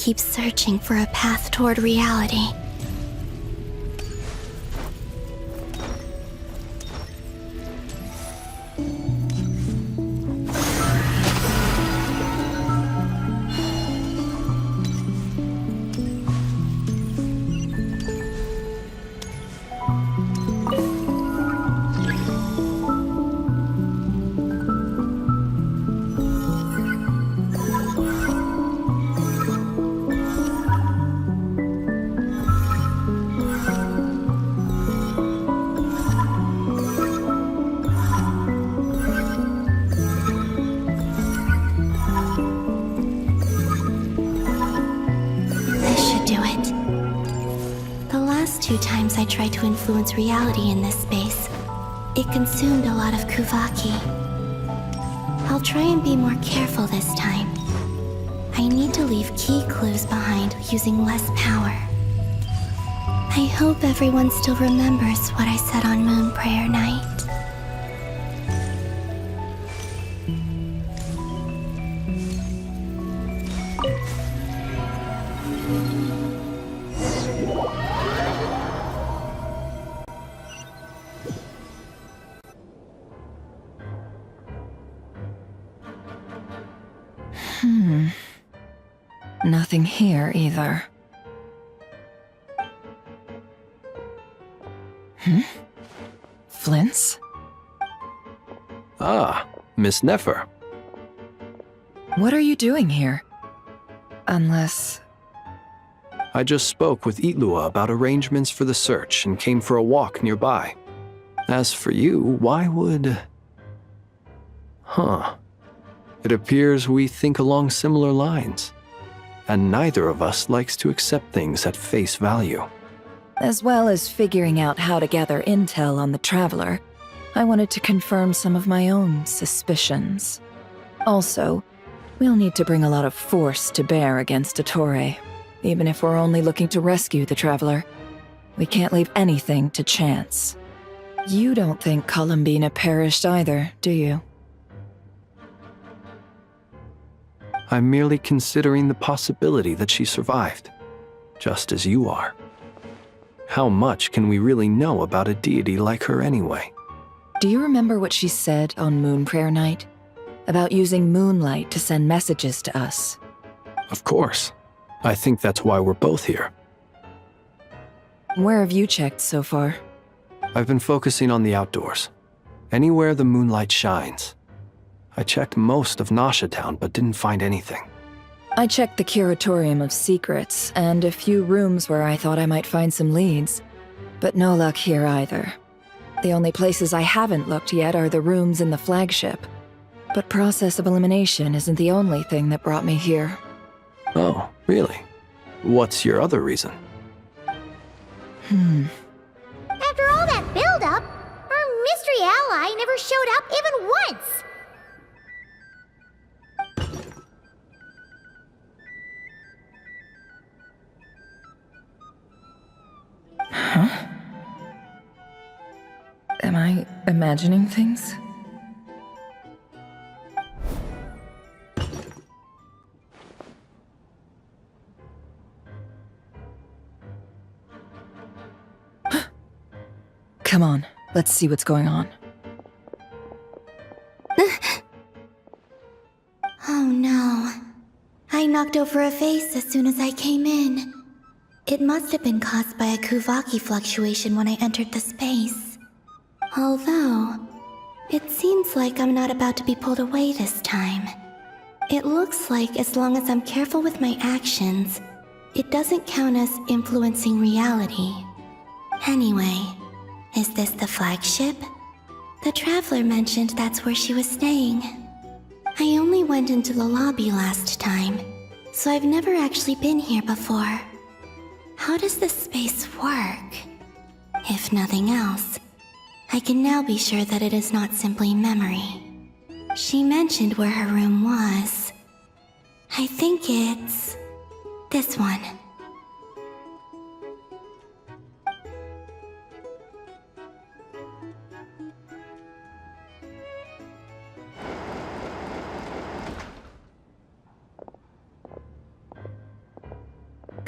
keep searching for a path toward reality. Two times I tried to influence reality in this space, it consumed a lot of Kuvaki. I'll try and be more careful this time. I need to leave key clues behind using less power. I hope everyone still remembers what I said on Moon Prayer Night. Nothing here either. Flints? Ah, Miss Nefer. What are you doing here? Unless... I just spoke with Itlua about arrangements for the search and came for a walk nearby. As for you, why would... It appears we think along similar lines. And neither of us likes to accept things at face value. As well as figuring out how to gather intel on the Traveler, I wanted to confirm some of my own suspicions. Also, we'll need to bring a lot of force to bear against Ettore, even if we're only looking to rescue the Traveler. We can't leave anything to chance. You don't think Columbina perished either, do you? I'm merely considering the possibility that she survived, just as you are. How much can we really know about a deity like her anyway? Do you remember what she said on Moon Prayer Night? About using moonlight to send messages to us? Of course. I think that's why we're both here. Where have you checked so far? I've been focusing on the outdoors. Anywhere the moonlight shines. I checked most of Nasha Town, but didn't find anything. I checked the Curatorium of Secrets, and a few rooms where I thought I might find some leads. But no luck here either. The only places I haven't looked yet are the rooms in the flagship. But process of elimination isn't the only thing that brought me here. Oh, really? What's your other reason? After all that build-up, our mystery ally never showed up even once! Huh? Am I imagining things? Come on, let's see what's going on. Oh no. I knocked over a vase as soon as I came in. It must have been caused by a Kuvaki fluctuation when I entered the space. Although, it seems like I'm not about to be pulled away this time. It looks like as long as I'm careful with my actions, it doesn't count as influencing reality. Anyway, is this the flagship? The Traveler mentioned that's where she was staying. I only went into the lobby last time, so I've never actually been here before. How does this space work? If nothing else, I can now be sure that it is not simply memory. She mentioned where her room was. I think it's... this one.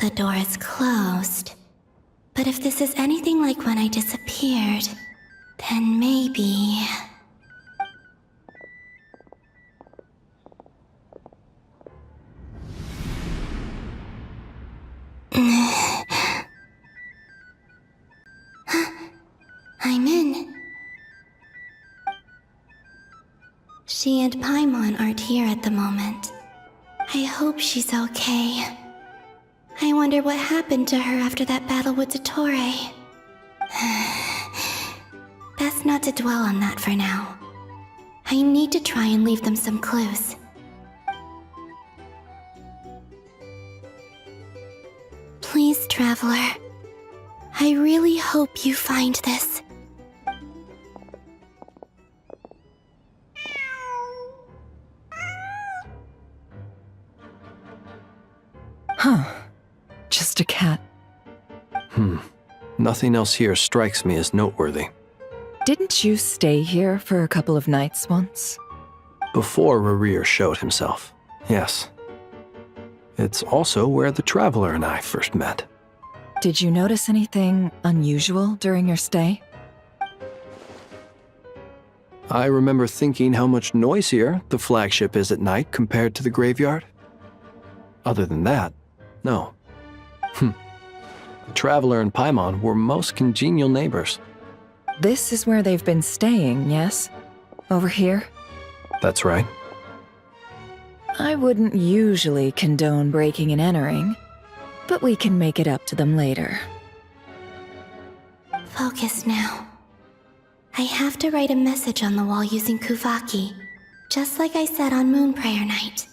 The door is closed. But if this is anything like when I disappeared, then maybe... I'm in. She and Paimon aren't here at the moment. I hope she's okay. I wonder what happened to her after that battle with Dottore. Best not to dwell on that for now. I need to try and leave them some clues. Please, Traveler. I really hope you find this. Huh. Just a cat. Nothing else here strikes me as noteworthy. Didn't you stay here for a couple of nights once? Before Rerir showed himself, yes. It's also where the Traveler and I first met. Did you notice anything unusual during your stay? I remember thinking how much noisier the flagship is at night compared to the graveyard. Other than that, no. The Traveler and Paimon were most congenial neighbors. This is where they've been staying, yes? Over here? That's right. I wouldn't usually condone breaking and entering, but we can make it up to them later. Focus now. I have to write a message on the wall using Kuvaki, just like I said on Moon Prayer Night.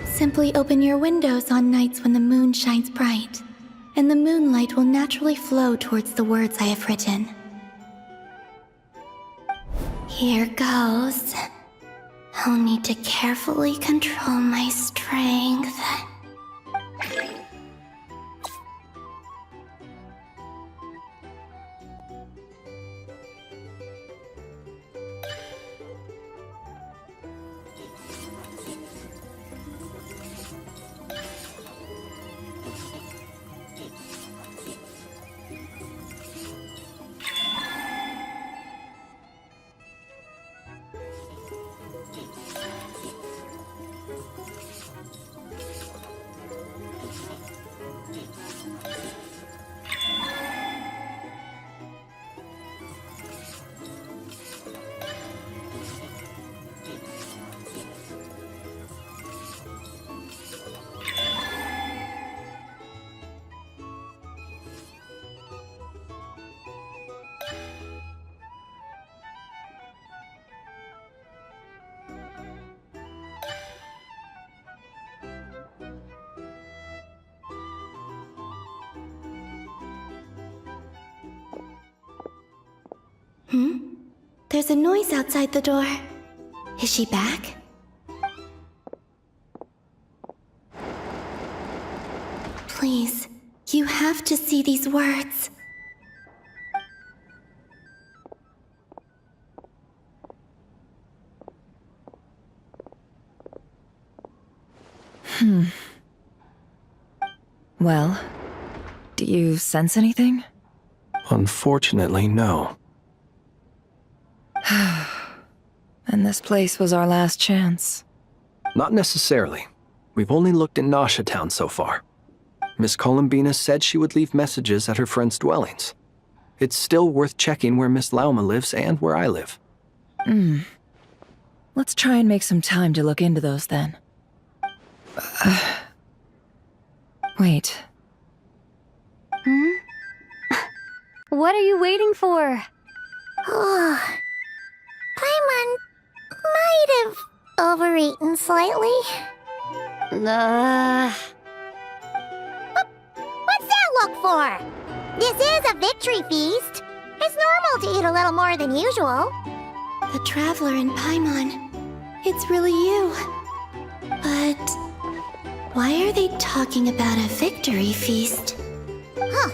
Simply open your windows on nights when the moon shines bright, and the moonlight will naturally flow towards the words I have written. Here goes. I'll need to carefully control my strength. There's a noise outside the door. Is she back? Please, you have to see these words. Well, do you sense anything? Unfortunately, no. And this place was our last chance. Not necessarily. We've only looked in Nasha Town so far. Miss Columbina said she would leave messages at her friends' dwellings. It's still worth checking where Miss Lauma lives and where I live. Let's try and make some time to look into those then. Wait. What are you waiting for? Paimon might have overeaten slightly. What's that look for? This is a victory feast. It's normal to eat a little more than usual. The Traveler and Paimon. It's really you. But why are they talking about a victory feast? Huh.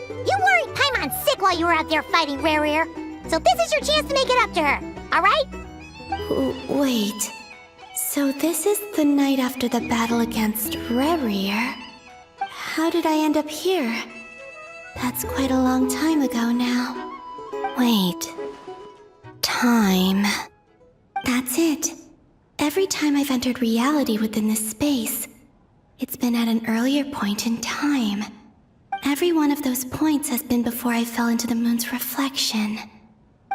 You worried Paimon sick while you were out there fighting Rerir. So this is your chance to make it up to her, alright? Wait. So this is the night after the battle against Rerir. How did I end up here? That's quite a long time ago now. Wait. Time. That's it. Every time I've entered reality within this space, it's been at an earlier point in time. Every one of those points has been before I fell into the moon's reflection.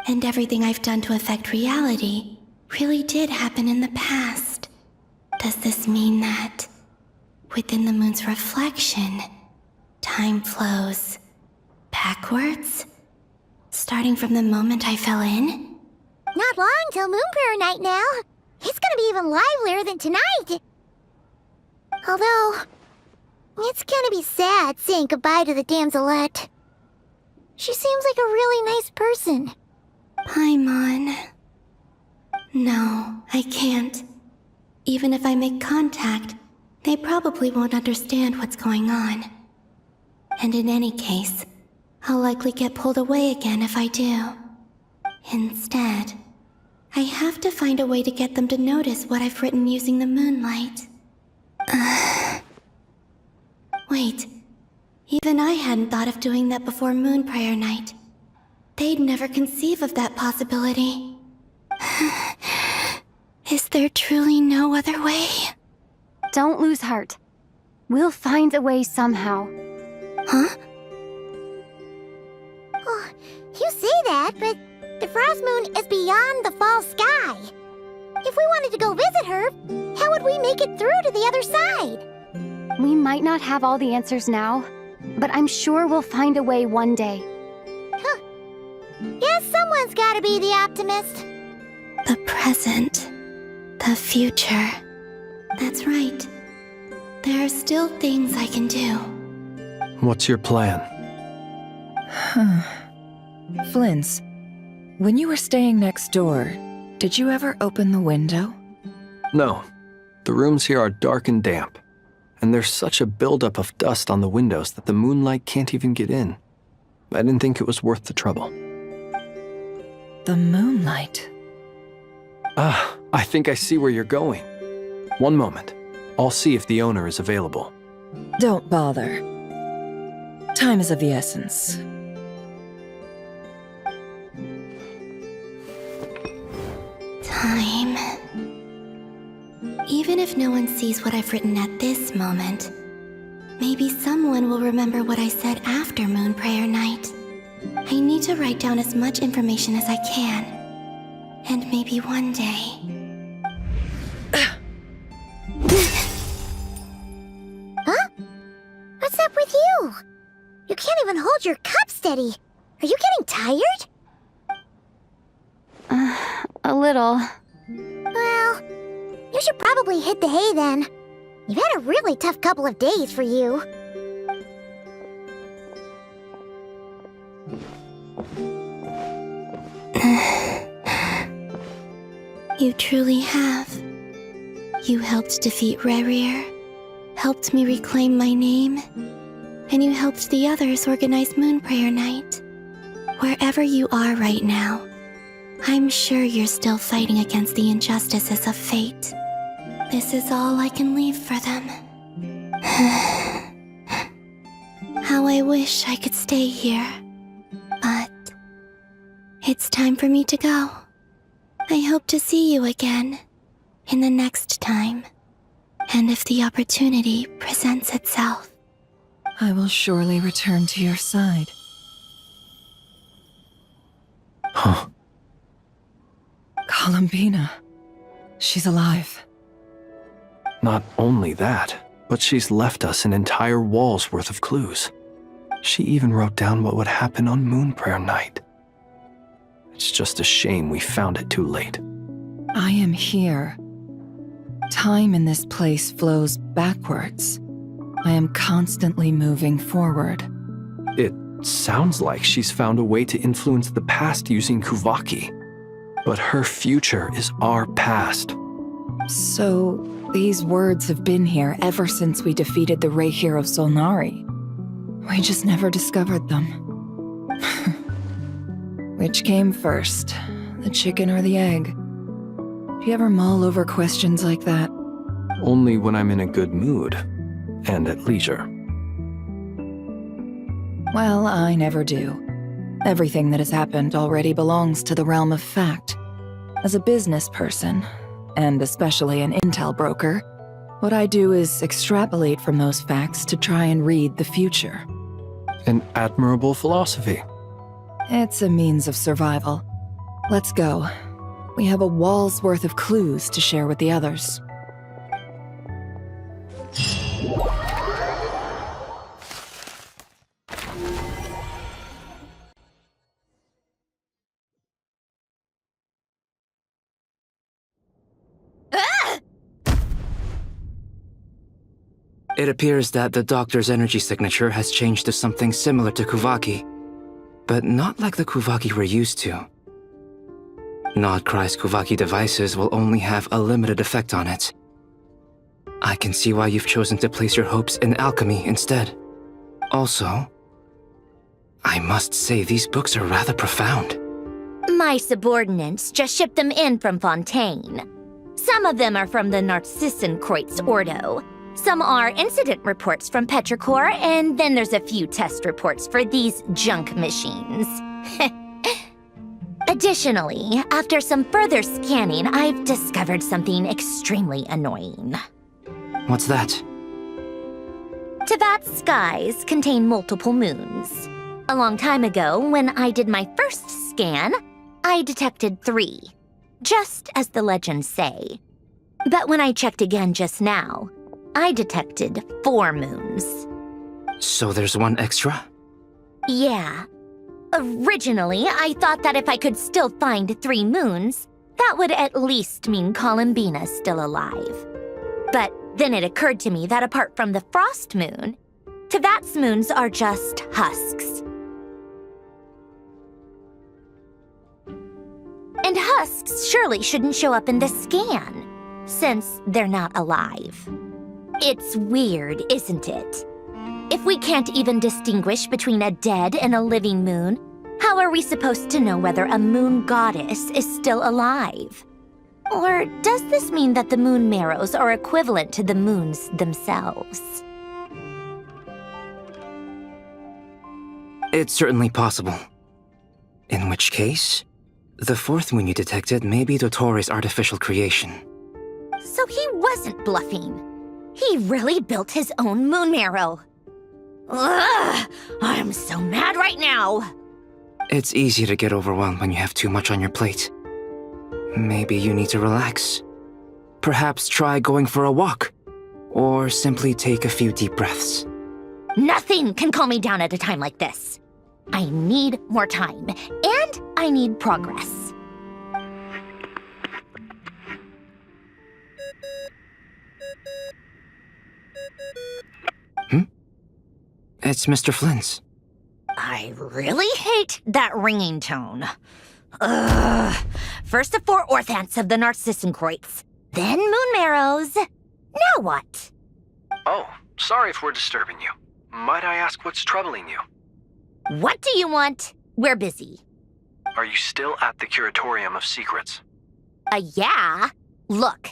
And everything I've done to affect reality really did happen in the past. Does this mean that, within the moon's reflection, time flows backwards? Starting from the moment I fell in? Not long till Moon Prayer Night now. It's gonna be even livelier than tonight. Although, it's gonna be sad saying goodbye to the damselette. She seems like a really nice person. Paimon. No, I can't. Even if I make contact, they probably won't understand what's going on. And in any case, I'll likely get pulled away again if I do. Instead, I have to find a way to get them to notice what I've written using the moonlight. Wait, even I hadn't thought of doing that before Moon Prayer Night. They'd never conceive of that possibility. Is there truly no other way? Don't lose heart. We'll find a way somehow. Huh? Oh, you say that, but the Frost Moon is beyond the fall sky. If we wanted to go visit her, how would we make it through to the other side? We might not have all the answers now, but I'm sure we'll find a way one day. Huh. Guess someone's gotta be the optimist. The present. The future. That's right. There are still things I can do. What's your plan? Flint's, when you were staying next door, did you ever open the window? No. The rooms here are dark and damp. And there's such a buildup of dust on the windows that the moonlight can't even get in. I didn't think it was worth the trouble. The moonlight. I think I see where you're going. One moment. I'll see if the owner is available. Don't bother. Time is of the essence. Time. Even if no one sees what I've written at this moment, maybe someone will remember what I said after Moon Prayer Night. I need to write down as much information as I can. And maybe one day... Huh? What's up with you? You can't even hold your cup steady. Are you getting tired? A little. Well, you should probably hit the hay then. You've had a really tough couple of days for you. You truly have. You helped defeat Rerir, helped me reclaim my name, and you helped the others organize Moon Prayer Night. Wherever you are right now, I'm sure you're still fighting against the injustices of fate. This is all I can leave for them. How I wish I could stay here. But it's time for me to go. I hope to see you again in the next time. And if the opportunity presents itself. I will surely return to your side. Huh. Columbina. She's alive. Not only that, but she's left us an entire wall's worth of clues. She even wrote down what would happen on Moon Prayer Night. It's just a shame we found it too late. I am here. Time in this place flows backwards. I am constantly moving forward. It sounds like she's found a way to influence the past using Kuvaki. But her future is our past. So, these words have been here ever since we defeated the Ray Hero Solnari. We just never discovered them. Which came first, the chicken or the egg? Do you ever mull over questions like that? Only when I'm in a good mood and at leisure. Well, I never do. Everything that has happened already belongs to the realm of fact. As a business person, and especially an intel broker, what I do is extrapolate from those facts to try and read the future. An admirable philosophy. It's a means of survival. Let's go. We have a wall's worth of clues to share with the others. It appears that the doctor's energy signature has changed to something similar to Kuvaki, but not like the Kuvaki we're used to. Nodcry's Kuvaki devices will only have a limited effect on it. I can see why you've chosen to place your hopes in alchemy instead. Also, I must say these books are rather profound. My subordinates just shipped them in from Fontaine. Some of them are from the Narcissenkreuz Ordo. Some are incident reports from Petrichor, and then there's a few test reports for these junk machines. Additionally, after some further scanning, I've discovered something extremely annoying. What's that? Teyvat's skies contain multiple moons. A long time ago, when I did my first scan, I detected 3, just as the legends say. But when I checked again just now, I detected 4 moons. So there's one extra? Yeah. Originally, I thought that if I could still find 3 moons, that would at least mean Columbina's still alive. But then it occurred to me that apart from the frost moon, Teyvat's moons are just husks. And husks surely shouldn't show up in the scan, since they're not alive. It's weird, isn't it? If we can't even distinguish between a dead and a living moon, how are we supposed to know whether a moon goddess is still alive? Or does this mean that the moon marrows are equivalent to the moons themselves? It's certainly possible. In which case, the 4th moon you detected may be Dottore artificial creation. So he wasn't bluffing. He really built his own moon marrow. Ugh! I'm so mad right now! It's easy to get overwhelmed when you have too much on your plate. Maybe you need to relax. Perhaps try going for a walk. Or simply take a few deep breaths. Nothing can calm me down at a time like this. I need more time, and I need progress. It's Mr. Flynn's. I really hate that ringing tone. Ugh. First the 4 orthants of the Narcissenkreuz, then moon marrows. Now what? Oh, sorry if we're disturbing you. Might I ask what's troubling you? What do you want? We're busy. Are you still at the Curatorium of Secrets? Yeah. Look,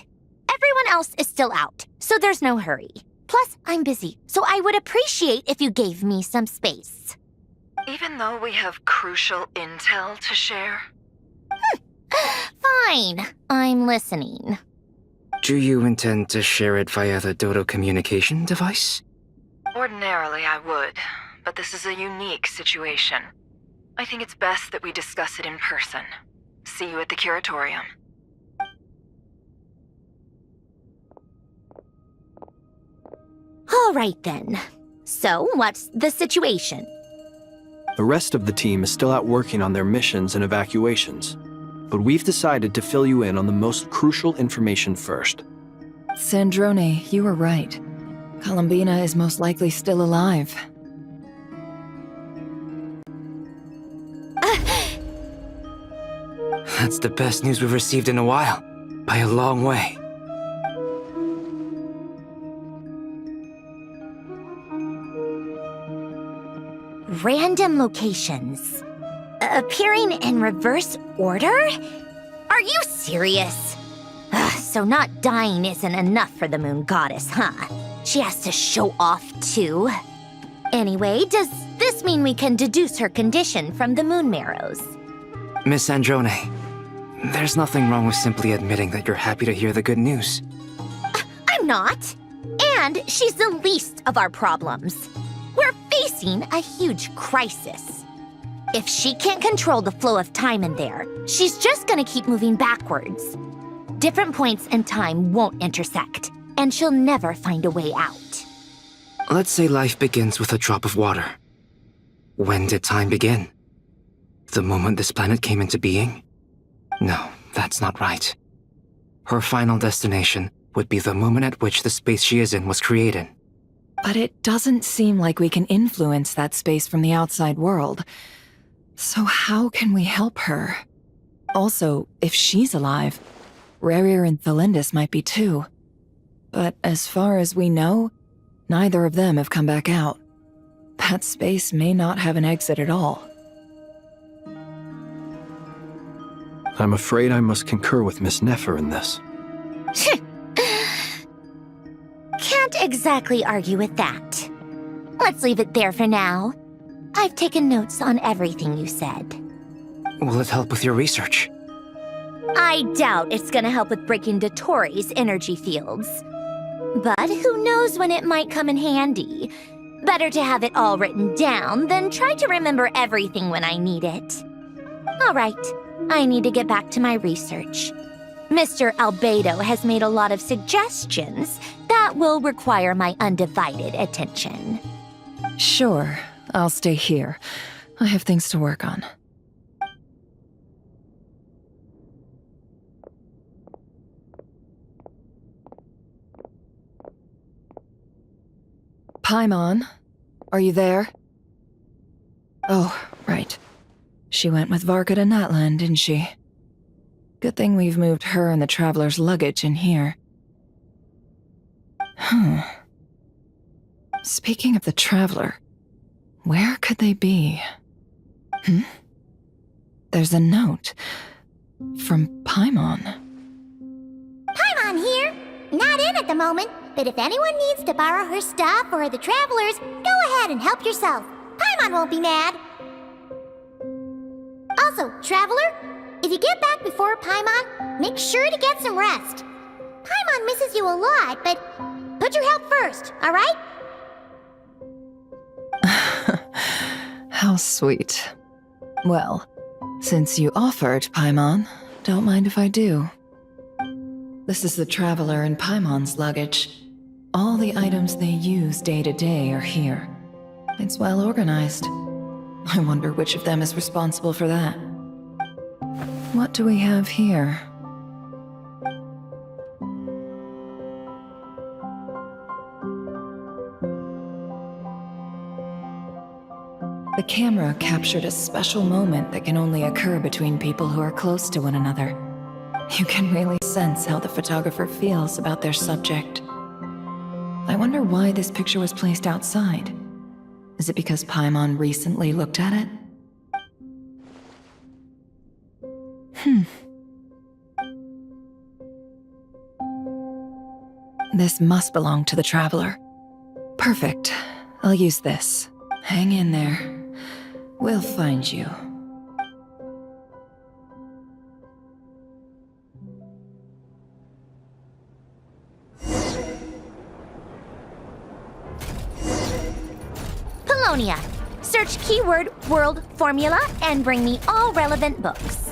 everyone else is still out, so there's no hurry. Plus, I'm busy, so I would appreciate if you gave me some space. Even though we have crucial intel to share? Fine, I'm listening. Do you intend to share it via the Dodo communication device? Ordinarily, I would, but this is a unique situation. I think it's best that we discuss it in person. See you at the Curatorium. All right then. So, what's the situation? The rest of the team is still out working on their missions and evacuations. But we've decided to fill you in on the most crucial information first. Sandrone, you were right. Columbina is most likely still alive. That's the best news we've received in a while. By a long way. Random locations. Appearing in reverse order? Are you serious? So not dying isn't enough for the moon goddess, huh? She has to show off too. Anyway, does this must mean we can deduce her condition from the moon marrows. Miss Androne, there's nothing wrong with simply admitting that you're happy to hear the good news. I'm not. And she's the least of our problems. We're facing a huge crisis. If she can't control the flow of time in there, she's just gonna keep moving backwards. Different points in time won't intersect, and she'll never find a way out. Let's say life begins with a drop of water. When did time begin? The moment this planet came into being? No, that's not right. Her final destination would be the moment at which the space she is in was created. But it doesn't seem like we can influence that space from the outside world. So how can we help her? Also, if she's alive, Rarier and Thalindus might be too. But as far as we know, neither of them have come back out. That space may not have an exit at all. I'm afraid I must concur with Miss Nefer in this. Can't exactly argue with that. Let's leave it there for now. I've taken notes on everything you said. Will it help with your research? I doubt it's gonna help with breaking Dotori's energy fields. But who knows when it might come in handy. Better to have it all written down than try to remember everything when I need it. All right, I need to get back to my research. Mr. Albedo has made a lot of suggestions that will require my undivided attention. Sure, I'll stay here. I have things to work on. Paimon, are you there? Oh, right. She went with Varka to Natlan, didn't she? Good thing we've moved her and the Traveler's luggage in here. Speaking of the Traveler, where could they be? There's a note from Paimon. Paimon here. Not in at the moment, but if anyone needs to borrow her stuff or the Travelers, go ahead and help yourself. Paimon won't be mad. Also, Traveler, if you get back before Paimon, make sure to get some rest. Paimon misses you a lot, but put your health first, all right? How sweet. Well, since you offered, Paimon, don't mind if I do. This is the Traveler and Paimon's luggage. All the items they use day to day are here. It's well organized. I wonder which of them is responsible for that. What do we have here? The camera captured a special moment that can only occur between people who are close to one another. You can really sense how the photographer feels about their subject. I wonder why this picture was placed outside. Is it because Paimon recently looked at it? This must belong to the Traveler. Perfect. I'll use this. Hang in there. We'll find you. Polonia. Search keyword world formula and bring me all relevant books.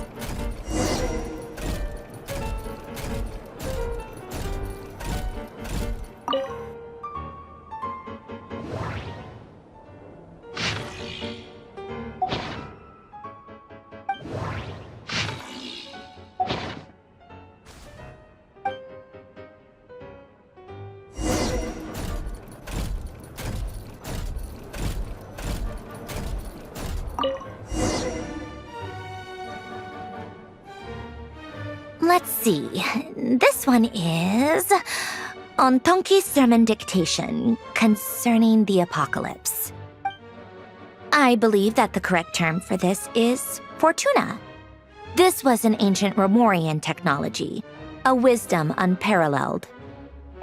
Let's see. This one is on Tonki's sermon dictation concerning the apocalypse. I believe that the correct term for this is Fortuna. This was an ancient Romorian technology, a wisdom unparalleled.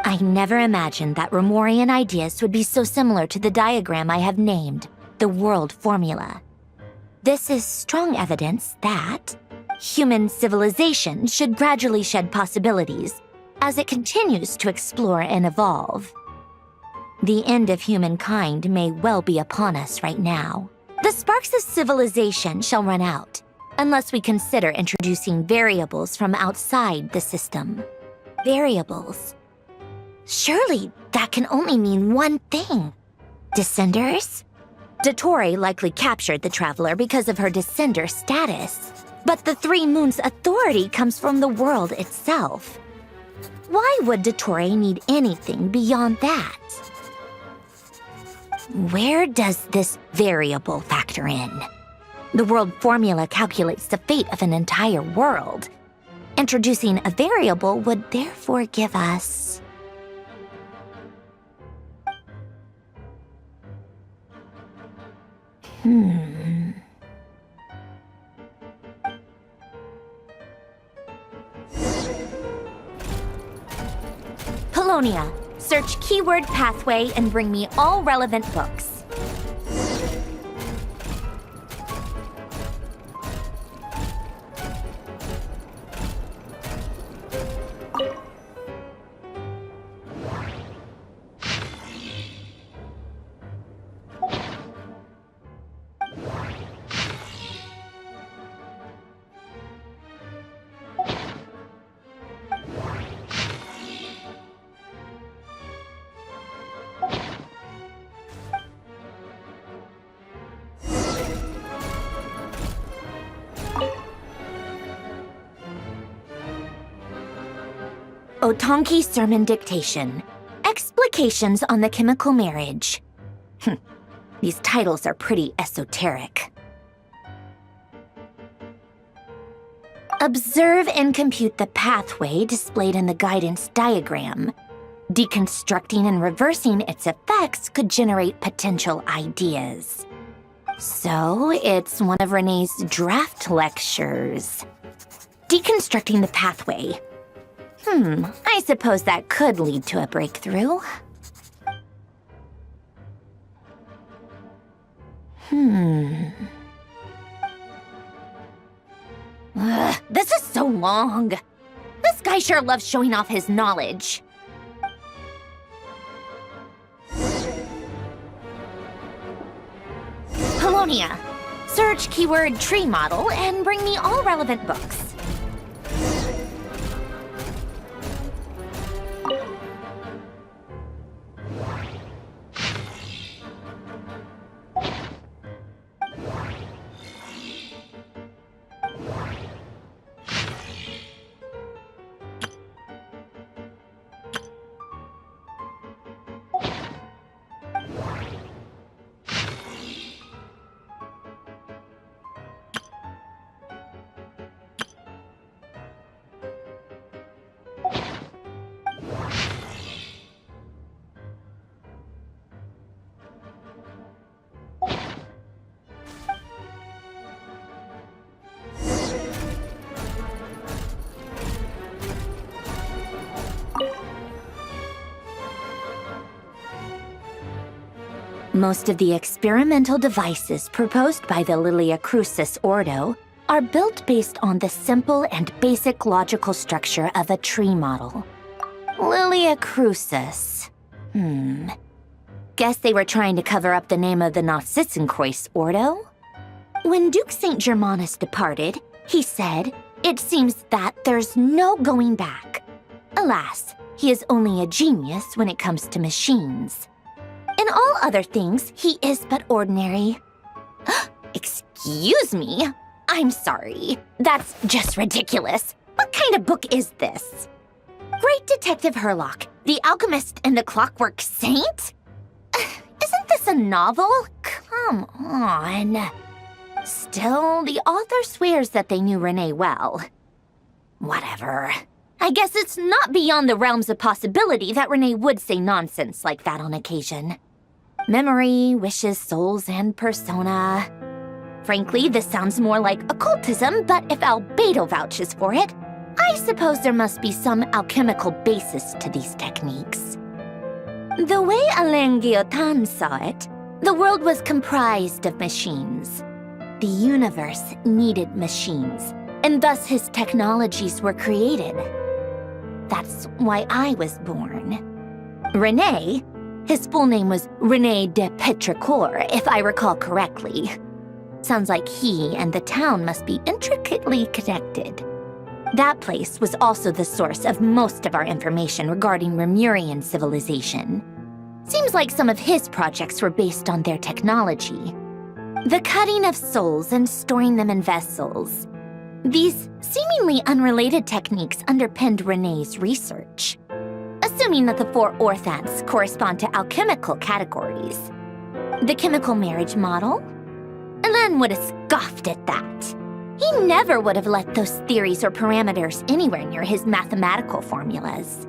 I never imagined that Romorian ideas would be so similar to the diagram I have named. the world formula. This is strong evidence that human civilization should gradually shed possibilities as it continues to explore and evolve. The end of humankind may well be upon us right now. The sparks of civilization shall run out, unless we consider introducing variables from outside the system. Variables. Surely that can only mean one thing. Descenders? Dottore likely captured the Traveler because of her descender status. But the Three Moons' authority comes from the world itself. Why would Dottore need anything beyond that? Where does this variable factor in? The world formula calculates the fate of an entire world. Introducing a variable would therefore give us... Polonia, search keyword pathway and bring me all relevant books. Otonki Sermon Dictation. Explications on the Chemical Marriage. These titles are pretty esoteric. Observe and compute the pathway displayed in the guidance diagram. Deconstructing and reversing its effects could generate potential ideas. So, it's one of Renee's draft lectures. Deconstructing the pathway. I suppose that could lead to a breakthrough. This is so long. This guy sure loves showing off his knowledge. Polonia, search keyword tree model and bring me all relevant books. Most of the experimental devices proposed by the Lilia Crucis Ordo are built based on the simple and basic logical structure of a tree model. Lilia Crucis. Guess they were trying to cover up the name of the Nautitzenkreuz Ordo? When Duke St. Germanus departed, he said, "It seems that there's no going back." Alas, he is only a genius when it comes to machines. In all other things, he is but ordinary. Excuse me? I'm sorry. That's just ridiculous. What kind of book is this? Great Detective Herlock, the Alchemist and the Clockwork Saint? Isn't this a novel? Come on. Still, the author swears that they knew Renee well. Whatever. I guess it's not beyond the realms of possibility that Renee would say nonsense like that on occasion. Memory, wishes, souls, and persona. Frankly, this sounds more like occultism, but if Albedo vouches for it, I suppose there must be some alchemical basis to these techniques. The way Alain Guillotin saw it, The world was comprised of machines. The universe needed machines, and thus his technologies were created. That's why I was born. René, his full name was René de Petrichor, if I recall correctly. Sounds like he and the town must be intricately connected. That place was also the source of most of our information regarding Remurian civilization. Seems like some of his projects were based on their technology. The cutting of souls and storing them in vessels. These seemingly unrelated techniques underpinned René's research. Assuming that the 4 orthants correspond to alchemical categories. The chemical marriage model? Elen would have scoffed at that. He never would have let those theories or parameters anywhere near his mathematical formulas.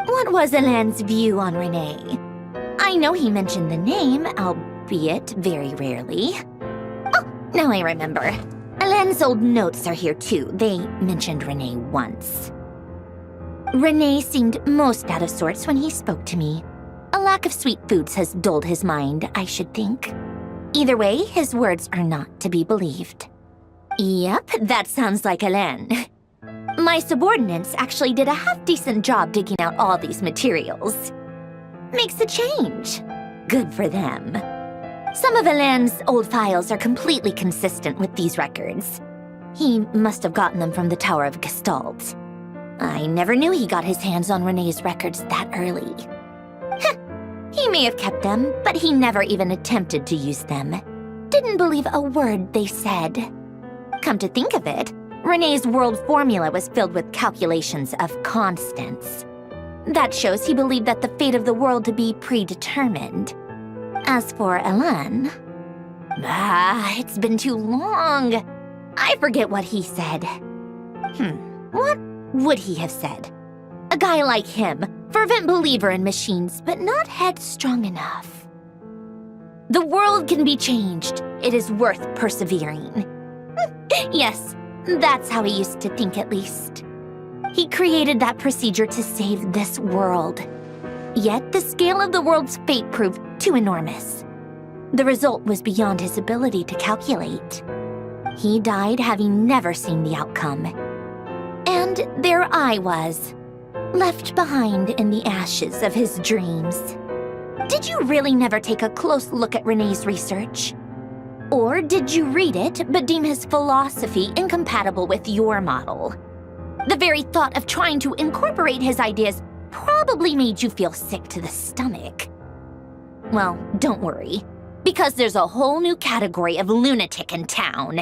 What was Elen's view on René? I know he mentioned the name, albeit very rarely. Oh, now I remember. Elen's old notes are here too. They mentioned René once. René seemed most out of sorts when he spoke to me. A lack of sweet foods has dulled his mind, I should think. Either way, his words are not to be believed. Yep, that sounds like Elen. My subordinates actually did a half-decent job digging out all these materials. Makes a change. Good for them. Some of Elen's old files are completely consistent with these records. He must have gotten them from the Tower of Gestalt. I never knew he got his hands on René's records that early. Heh, he may have kept them, but he never even attempted to use them. Didn't believe a word they said. Come to think of it, René's world formula was filled with calculations of constants. That shows he believed that the fate of the world to be predetermined. As for Elen... it's been too long. I forget what he said. What would he have said? A guy like him, fervent believer in machines, but not headstrong enough. The world can be changed. It is worth persevering. Yes, that's how he used to think at least. He created that procedure to save this world. Yet the scale of the world's fate proved too enormous. The result was beyond his ability to calculate. He died having never seen the outcome. And there I was, left behind in the ashes of his dreams. Did you really never take a close look at René's research? Or did you read it but deem his philosophy incompatible with your model? The very thought of trying to incorporate his ideas probably made you feel sick to the stomach. Well, don't worry, because there's a whole new category of lunatic in town.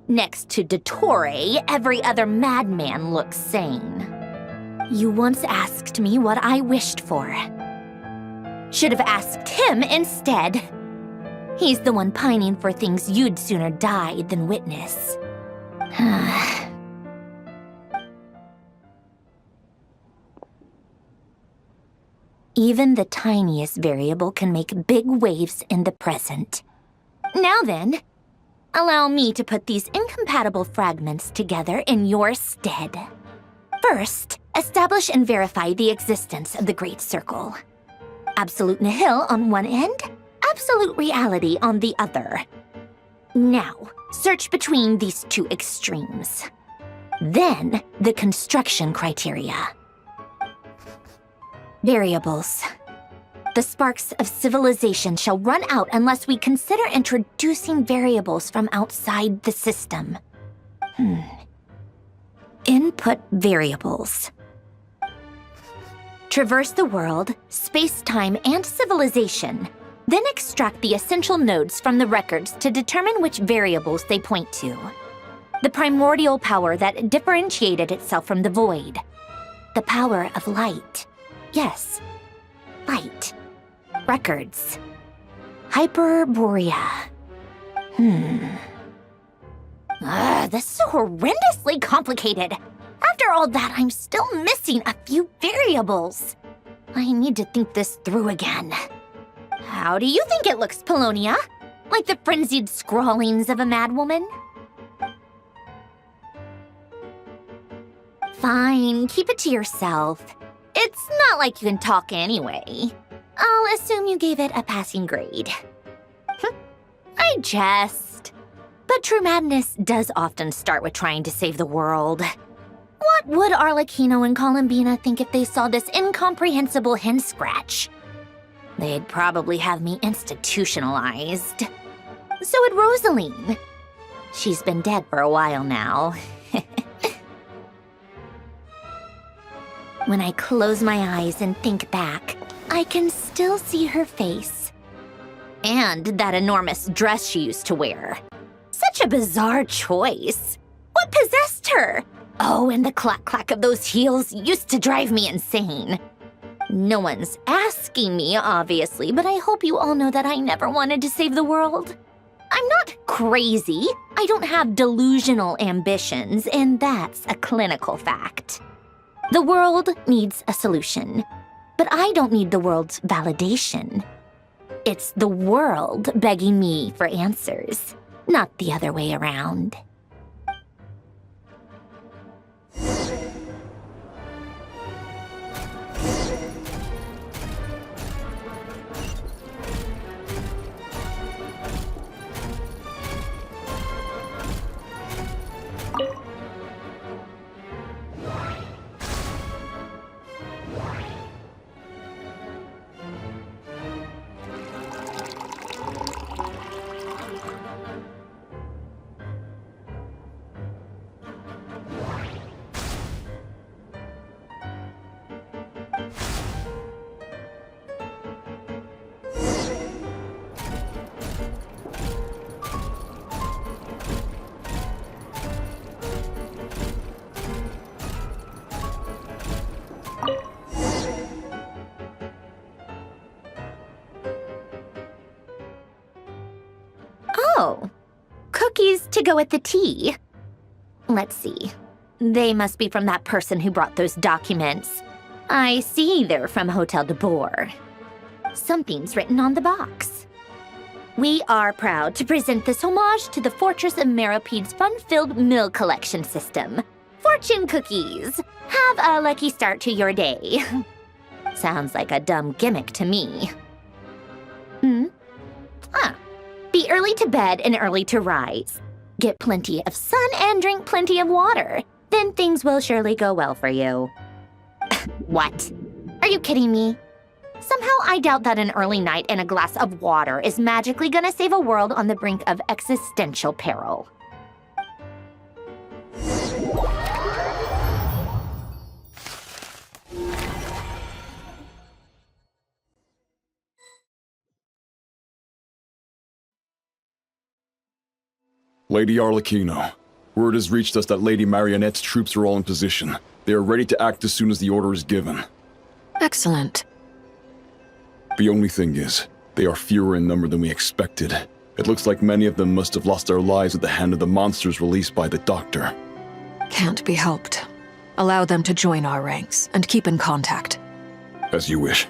Next to Dottore, every other madman looks sane. You once asked me what I wished for. Should have asked him instead. He's the one pining for things you'd sooner die than witness. Even the tiniest variable can make big waves in the present. Now then, allow me to put these incompatible fragments together in your stead. First, establish and verify the existence of the Great Circle. Absolute nihil on one end, absolute reality on the other. Now, search between these two extremes. Then, the construction criteria. Variables. The sparks of civilization shall run out unless we consider introducing variables from outside the system. Input variables. Traverse the world, space-time, and civilization, then extract the essential nodes from the records to determine which variables they point to. The primordial power that differentiated itself from the void. The power of light. Yes, light. Records. Hyperborea. This is so horrendously complicated. After all that, I'm still missing a few variables. I need to think this through again. How do you think it looks, Polonia? Like the frenzied scrawlings of a madwoman? fine. Keep it to yourself. It's not like you can talk anyway. I'll assume you gave it a passing grade. I jest. But true madness does often start with trying to save the world. What would Arlecchino and Columbina think if they saw this incomprehensible hen scratch? They'd probably have me institutionalized. So would Rosaline. She's been dead for a while now. When I close my eyes and think back, I can still see her face. And that enormous dress she used to wear. Such a bizarre choice. What possessed her? Oh, and the clack-clack of those heels used to drive me insane. No one's asking me, obviously, but I hope you all know that I never wanted to save the world. I'm not crazy. I don't have delusional ambitions, and that's a clinical fact. The world needs a solution, but I don't need the world's validation. It's the world begging me for answers, not the other way around. Oh, cookies to go with the tea. Let's see. They must be from that person who brought those documents. I see they're from Hotel de Boer. Something's written on the box. We are proud to present this homage to the Fortress of Meropede's fun-filled mill collection system. Fortune cookies. Have a lucky start to your day. Sounds like a dumb gimmick to me. Be early to bed and early to rise. Get plenty of sun and drink plenty of water. Then things will surely go well for you. What? Are you kidding me? Somehow I doubt that an early night and a glass of water is magically gonna save a world on the brink of existential peril. Lady Arlecchino, word has reached us that Lady Marionette's troops are all in position. They are ready to act as soon as the order is given. Excellent. The only thing is, they are fewer in number than we expected. It looks like many of them must have lost their lives at the hand of the monsters released by the Doctor. Can't be helped. Allow them to join our ranks and keep in contact. As you wish.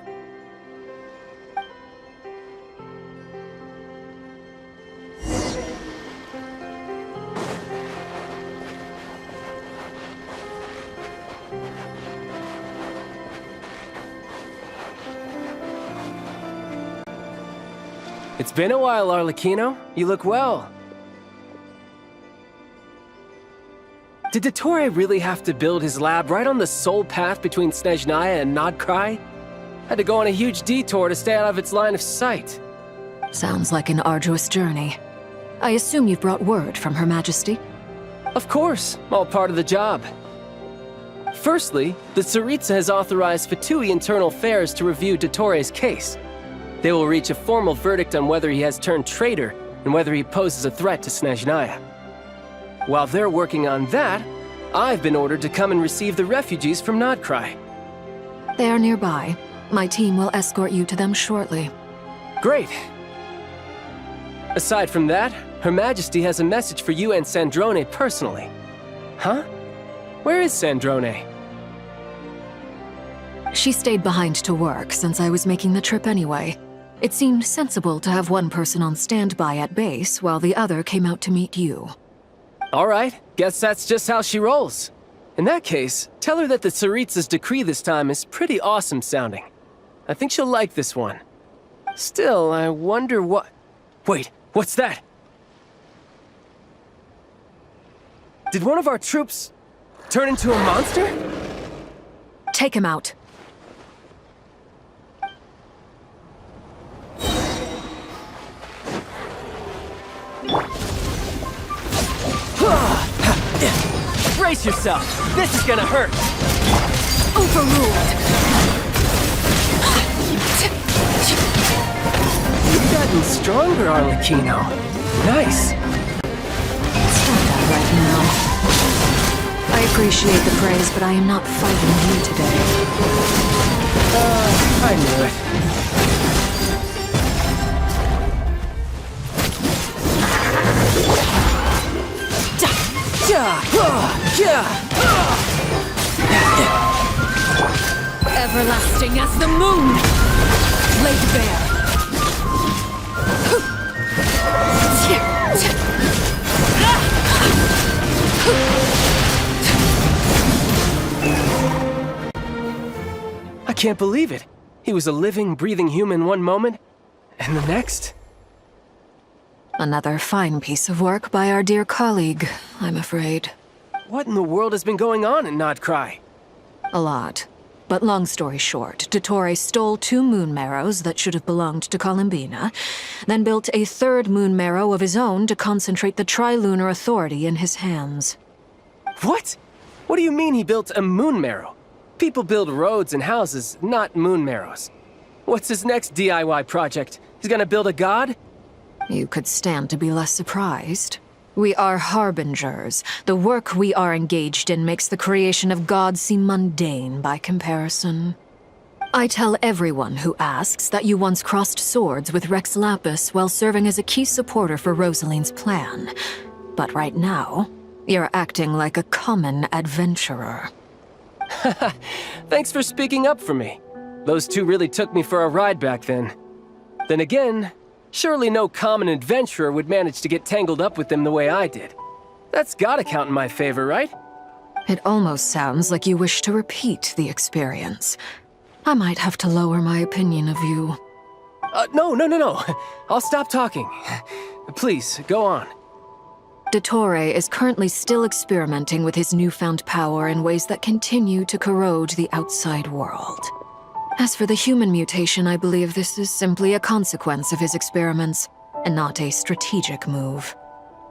It's been a while, Arlecchino. You look well. Did Dottore really have to build his lab right on the sole path between Snezhnaya and Nodkrai? Had to go on a huge detour to stay out of its line of sight. Sounds like an arduous journey. I assume you've brought word from Her Majesty? Of course, all part of the job. Firstly, the Tsaritsa has authorized Fatui Internal Affairs to review Dottore's case. They will reach a formal verdict on whether he has turned traitor and whether he poses a threat to Snezhnaya. While they're working on that, I've been ordered to come and receive the refugees from Nodkrai. They are nearby. My team will escort you to them shortly. Great. Aside from that, Her Majesty has a message for you and Sandrone personally. Huh? Where is Sandrone? She stayed behind to work since I was making the trip anyway. It seemed sensible to have one person on standby at base while the other came out to meet you. All right, guess that's just how she rolls. In that case, tell her that the Tsaritsa's decree this time is pretty awesome sounding. I think she'll like this one. Still, I wonder what... Wait, what's that? Did one of our troops turn into a monster? Take him out. Brace yourself! This is gonna hurt! Overruled. You've gotten stronger, Arlecchino. Nice! Stop that right now. I appreciate the praise, but I am not fighting you today. I knew it. Everlasting as the moon! Laid bare. I can't believe it. He was a living, breathing human one moment, and the next? Another fine piece of work by our dear colleague, I'm afraid. What in the world has been going on in Nodcry? A lot. But long story short, Dottore stole 2 moon marrows that should have belonged to Columbina, then built a 3rd moon marrow of his own to concentrate the Trilunar Authority in his hands. What? What do you mean he built a moon marrow? People build roads and houses, not moon marrows. What's his next DIY project? He's gonna build a god? You could stand to be less surprised. We are harbingers. The work we are engaged in makes the creation of gods seem mundane by comparison. I tell everyone who asks that you once crossed swords with Rex Lapis while serving as a key supporter for Rosaline's plan. But right now, you're acting like a common adventurer. Thanks for speaking up for me. Those 2 really took me for a ride back then. Then again, surely no common adventurer would manage to get tangled up with them the way I did. That's gotta count in my favor, right? It almost sounds like you wish to repeat the experience. I might have to lower my opinion of you. No. I'll stop talking. Please, go on. Dottore is currently still experimenting with his newfound power in ways that continue to corrode the outside world. As for the human mutation, I believe this is simply a consequence of his experiments, and not a strategic move.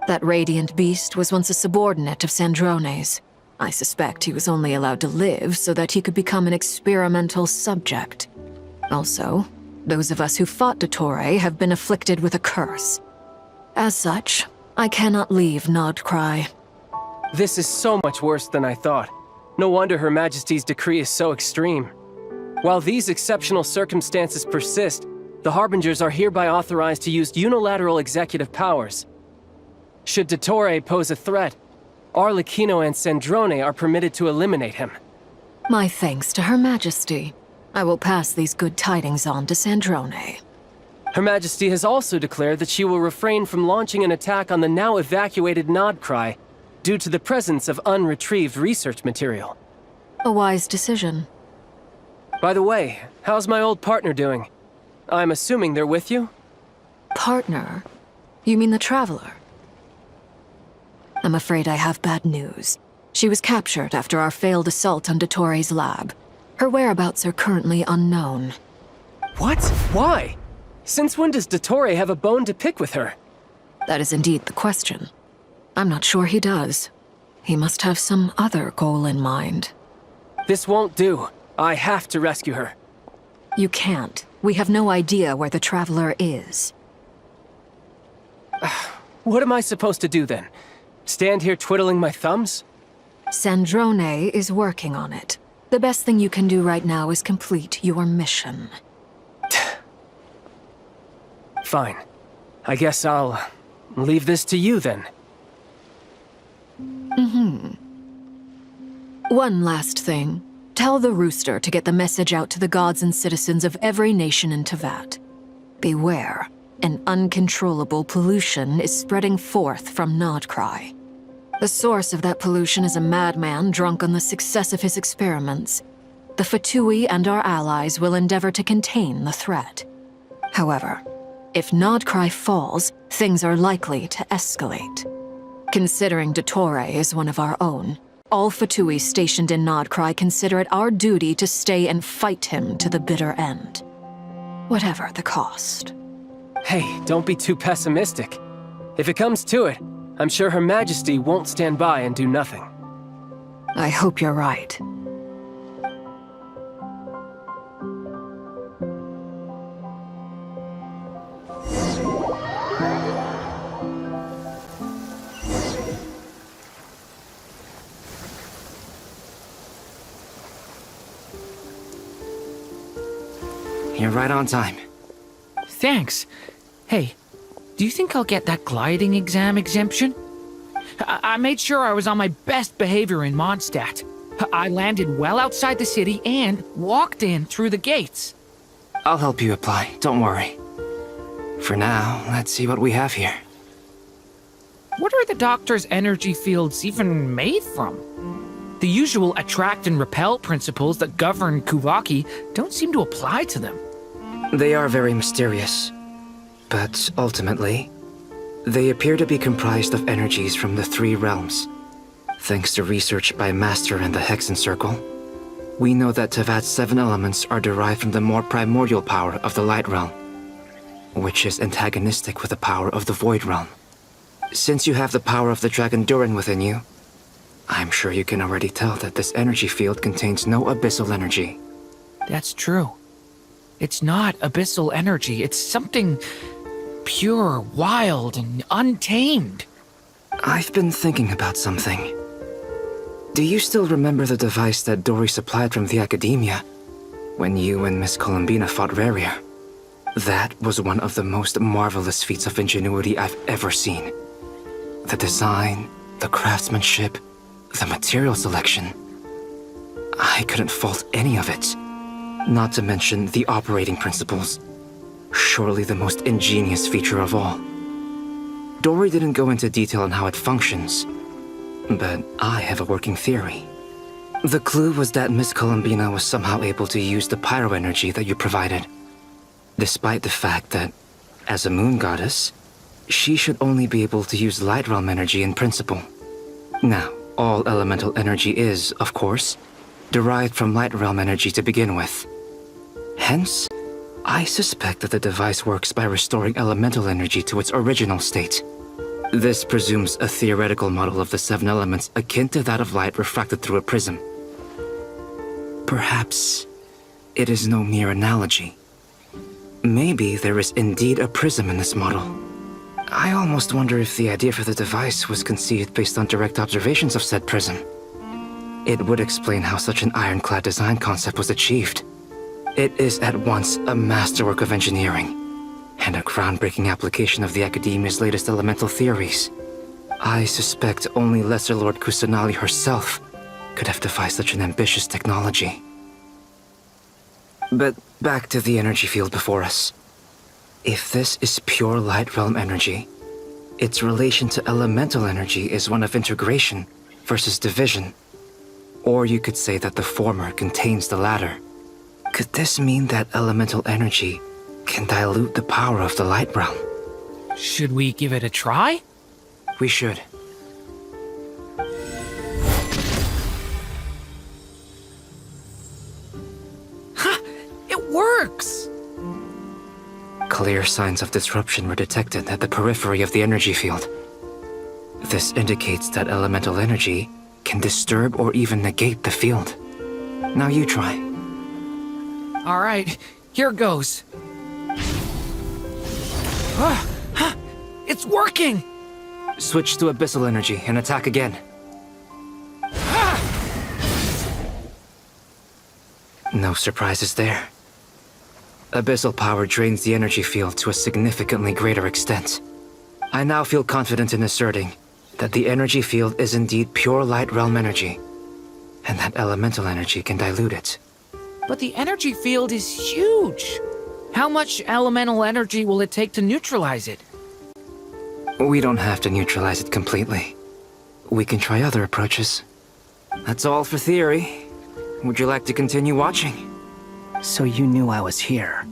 That radiant beast was once a subordinate of Sandrone's. I suspect he was only allowed to live so that he could become an experimental subject. Also, those of us who fought Dottore have been afflicted with a curse. As such, I cannot leave Nodcry. This is so much worse than I thought. No wonder Her Majesty's decree is so extreme. While these exceptional circumstances persist, the Harbingers are hereby authorized to use unilateral executive powers. Should Dottore pose a threat, Arlecchino and Sandrone are permitted to eliminate him. My thanks to Her Majesty. I will pass these good tidings on to Sandrone. Her Majesty has also declared that she will refrain from launching an attack on the now evacuated Nodcry due to the presence of unretrieved research material. A wise decision. By the way, how's my old partner doing? I'm assuming they're with you? Partner? You mean the Traveler? I'm afraid I have bad news. She was captured after our failed assault on Dottore's lab. Her whereabouts are currently unknown. What? Why? Since when does Dottore have a bone to pick with her? That is indeed the question. I'm not sure he does. He must have some other goal in mind. This won't do. I have to rescue her. You can't. We have no idea where the Traveler is. What am I supposed to do then? Stand here twiddling my thumbs? Sandrone is working on it. The best thing you can do right now is complete your mission. Fine. I guess I'll leave this to you then. One last thing. Tell the Rooster to get the message out to the gods and citizens of every nation in Teyvat. Beware. An uncontrollable pollution is spreading forth from Nodcry. The source of that pollution is a madman drunk on the success of his experiments. The Fatui and our allies will endeavor to contain the threat. However, if Nodcry falls, things are likely to escalate. Considering Dottore is one of our own, all Fatui stationed in Nodcry consider it our duty to stay and fight him to the bitter end. Whatever the cost. Hey, don't be too pessimistic. If it comes to it, I'm sure Her Majesty won't stand by and do nothing. I hope you're right. You're right on time. Thanks. Hey, do you think I'll get that gliding exam exemption? I made sure I was on my best behavior in Mondstadt. I landed well outside the city and walked in through the gates. I'll help you apply, don't worry. For now, let's see what we have here. What are the doctor's energy fields even made from? The usual attract and repel principles that govern Kuvaki don't seem to apply to them. They are very mysterious, but ultimately, they appear to be comprised of energies from the three realms. Thanks to research by Master and the Hexen Circle, we know that Tevat's 7 elements are derived from the more primordial power of the Light Realm, which is antagonistic with the power of the Void Realm. Since you have the power of the Dragon Durin within you, I'm sure you can already tell that this energy field contains no abyssal energy. That's true. It's not abyssal energy, it's something pure, wild, and untamed. I've been thinking about something. Do you still remember the device that Dory supplied from the Academia when you and Miss Columbina fought Raria? That was one of the most marvelous feats of ingenuity I've ever seen. The design, the craftsmanship, the material selection. I couldn't fault any of it. Not to mention the operating principles. Surely the most ingenious feature of all. Dory didn't go into detail on how it functions, but I have a working theory. The clue was that Miss Columbina was somehow able to use the pyro energy that you provided, despite the fact that, as a moon goddess, she should only be able to use light realm energy in principle. Now, all elemental energy is, of course, derived from light realm energy to begin with. Hence, I suspect that the device works by restoring elemental energy to its original state. This presumes a theoretical model of the 7 elements akin to that of light refracted through a prism. Perhaps it is no mere analogy. Maybe there is indeed a prism in this model. I almost wonder if the idea for the device was conceived based on direct observations of said prism. It would explain how such an ironclad design concept was achieved. It is at once a masterwork of engineering and a groundbreaking application of the Academia's latest elemental theories. I suspect only Lesser Lord Kusanali herself could have devised such an ambitious technology. But back to the energy field before us. If this is pure light realm energy, its relation to elemental energy is one of integration versus division. Or you could say that the former contains the latter. Could this mean that elemental energy can dilute the power of the light realm? Should we give it a try? We should. Ha! It works! Clear signs of disruption were detected at the periphery of the energy field. This indicates that elemental energy can disturb or even negate the field. Now you try. All right, here goes. It's working! Switch to abyssal energy and attack again. No surprises there. Abyssal power drains the energy field to a significantly greater extent. I now feel confident in asserting that the energy field is indeed pure light realm energy, and that elemental energy can dilute it. But the energy field is huge. How much elemental energy will it take to neutralize it? We don't have to neutralize it completely. we can try other approaches. That's all for theory. Would you like to continue watching? So you knew I was here.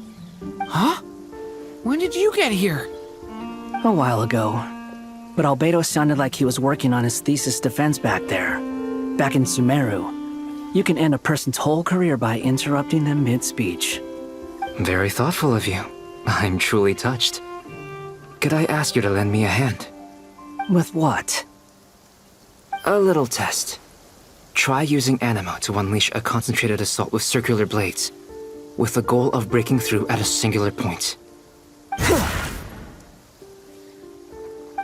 Huh? When did you get here? A while ago. But Albedo sounded like he was working on his thesis defense back there. Back in Sumeru. You can end a person's whole career by interrupting them mid-speech. Very thoughtful of you. I'm truly touched. Could I ask you to lend me a hand? With what? A little test. Try using Anima to unleash a concentrated assault with circular blades, with the goal of breaking through at a singular point.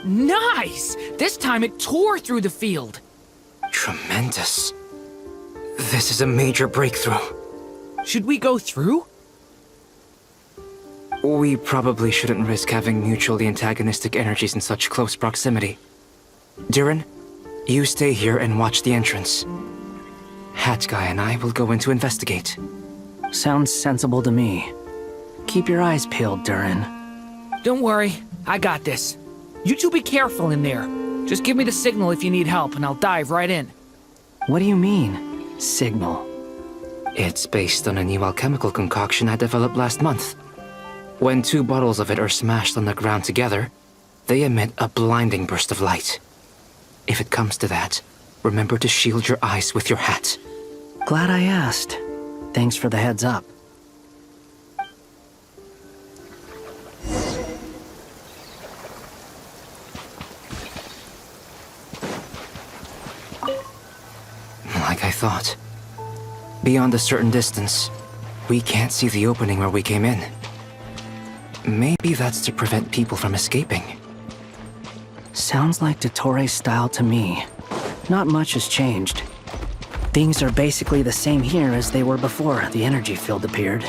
Nice! This time it tore through the field. Tremendous. This is a major breakthrough. Should we go through? We probably shouldn't risk having mutually antagonistic energies in such close proximity. Durin, you stay here and watch the entrance. Hat Guy and I will go in to investigate. Sounds sensible to me. Keep your eyes peeled, Durin. Don't worry, I got this. You two be careful in there. Just give me the signal if you need help and I'll dive right in. What do you mean, signal? It's based on a new alchemical concoction I developed last month. When 2 bottles of it are smashed on the ground together, they emit a blinding burst of light. If it comes to that, remember to shield your eyes with your hat. Glad I asked. Thanks for the heads up. Like I thought. Beyond a certain distance, we can't see the opening where we came in. Maybe that's to prevent people from escaping. Sounds like Dottore style to me. Not much has changed. Things are basically the same here as they were before the energy field appeared.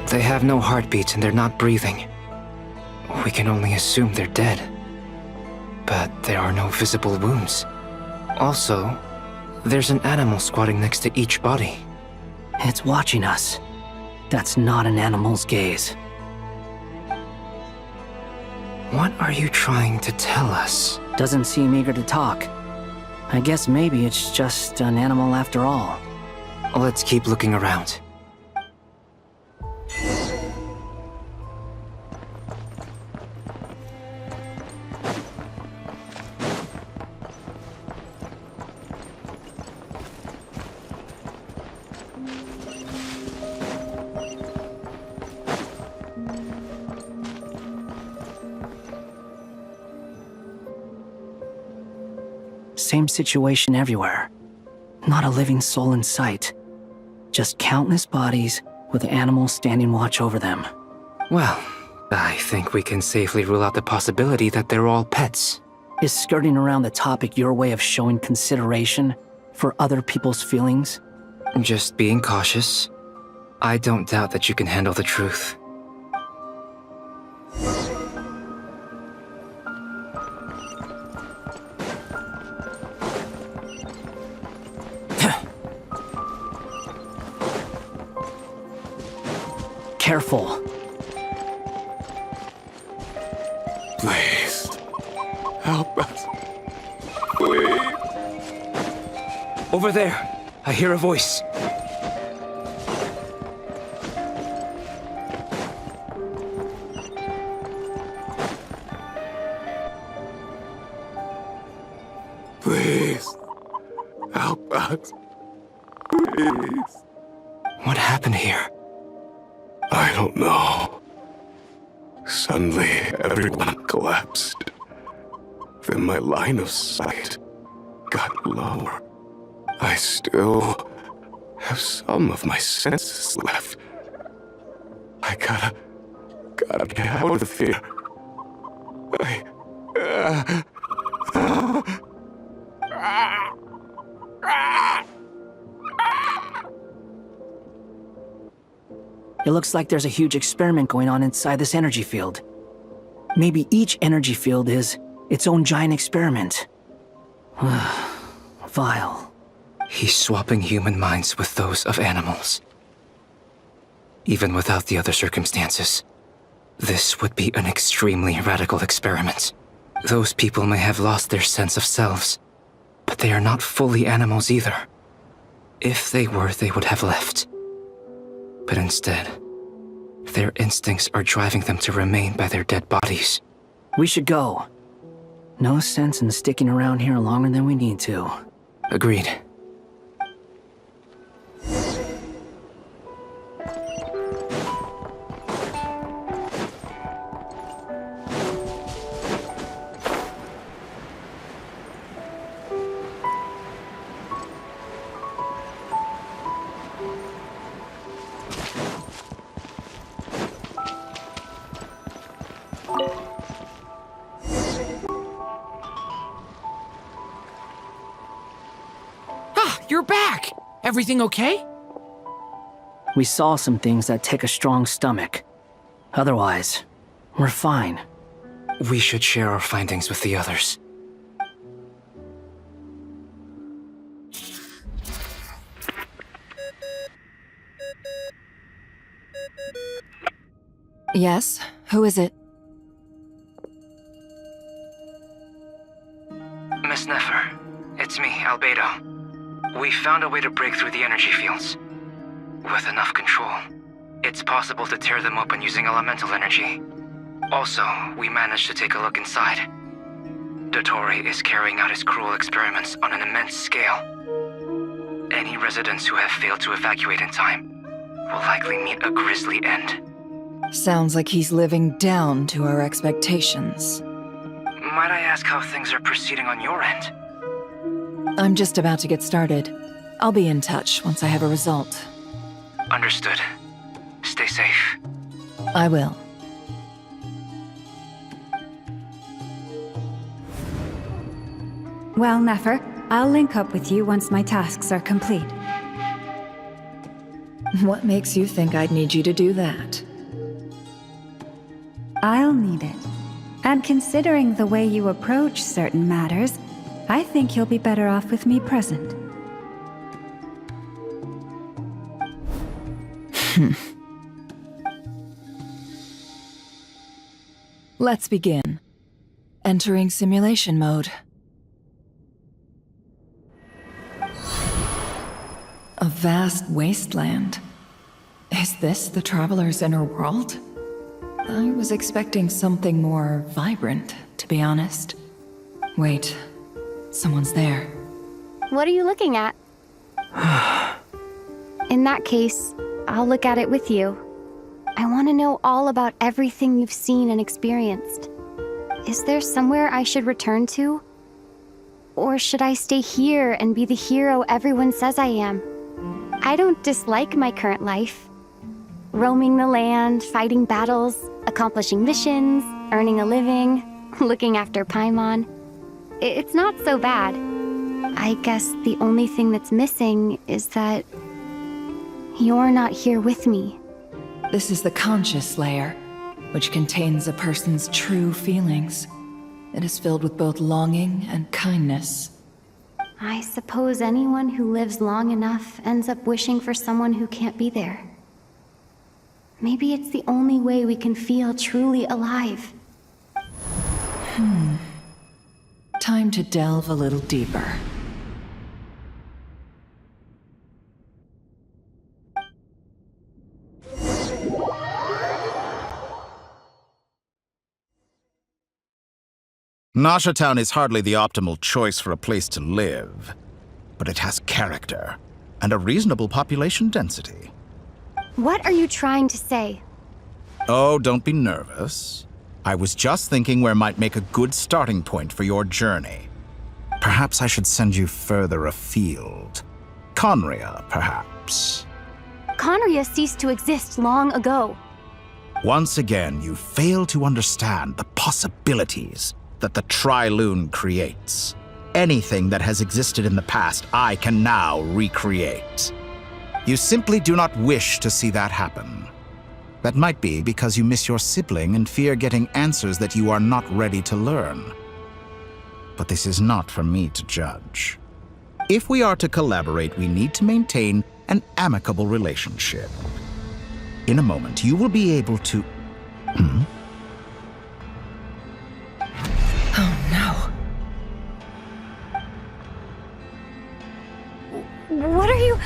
They have no heartbeats and they're not breathing. We can only assume they're dead. But there are no visible wounds. Also, there's an animal squatting next to each body. It's watching us. That's not an animal's gaze. What are you trying to tell us? Doesn't seem eager to talk. I guess maybe it's just an animal after all. Let's keep looking around. Same situation everywhere. Not a living soul in sight. Just countless bodies with animals standing watch over them. Well, I think we can safely rule out the possibility that they're all pets. Is skirting around the topic your way of showing consideration for other people's feelings? Just being cautious. I don't doubt that you can handle the truth. Careful. Please. Help us. Please. Over there, I hear a voice. Please. Help us. Please. What happened here? don't know. Suddenly, everyone collapsed. Then my line of sight got lower. I still have some of my senses left. I gotta get out of here. It looks like there's a huge experiment going on inside this energy field. Maybe each energy field is its own giant experiment. Vile. He's swapping human minds with those of animals. Even without the other circumstances, this would be an extremely radical experiment. Those people may have lost their sense of selves, but they are not fully animals either. If they were, they would have left. But instead, their instincts are driving them to remain by their dead bodies. We should go. No sense in sticking around here longer than we need to. Agreed. You're back! Everything okay? We saw some things that take a strong stomach. Otherwise, we're fine. We should share our findings with the others. Yes? Who is it? Miss Nefer, it's me, Albedo. We found a way to break through the energy fields. With enough control, it's possible to tear them open using elemental energy. Also, we managed to take a look inside. Dottore is carrying out his cruel experiments on an immense scale. Any residents who have failed to evacuate in time will likely meet a grisly end. Sounds like he's living down to our expectations. Might I ask how things are proceeding on your end? I'm just about to get started. I'll be in touch once I have a result. Understood. Stay safe. I will. Well, Nefer, I'll link up with you once my tasks are complete. What makes you think I'd need you to do that? I'll need it. And considering the way you approach certain matters, I think you'll be better off with me present. Let's begin. Entering simulation mode. A vast wasteland. Is this the Traveler's inner world? I was expecting something more vibrant, to be honest. Wait, someone's there. What are you looking at? In that case, I'll look at it with you. I want to know all about everything you've seen and experienced. Is there somewhere I should return to? Or should I stay here and be the hero everyone says I am? I don't dislike my current life. Roaming the land, fighting battles, accomplishing missions, earning a living, looking after Paimon. It's not so bad. I guess the only thing that's missing is that you're not here with me. This is the conscious layer, which contains a person's true feelings. It is filled with both longing and kindness. I suppose anyone who lives long enough ends up wishing for someone who can't be there. Maybe it's the only way we can feel truly alive. Time to delve a little deeper. Nasha Town is hardly the optimal choice for a place to live, but it has character and a reasonable population density. What are you trying to say? Oh, don't be nervous. I was just thinking where might make a good starting point for your journey. Perhaps I should send you further afield. Conria, perhaps. Conria ceased to exist long ago. Once again, you fail to understand the possibilities that the Trilune creates. Anything that has existed in the past, I can now recreate. You simply do not wish to see that happen. That might be because you miss your sibling and fear getting answers that you are not ready to learn. But this is not for me to judge. If we are to collaborate, we need to maintain an amicable relationship. In a moment, you will be able to... Oh no. What are you...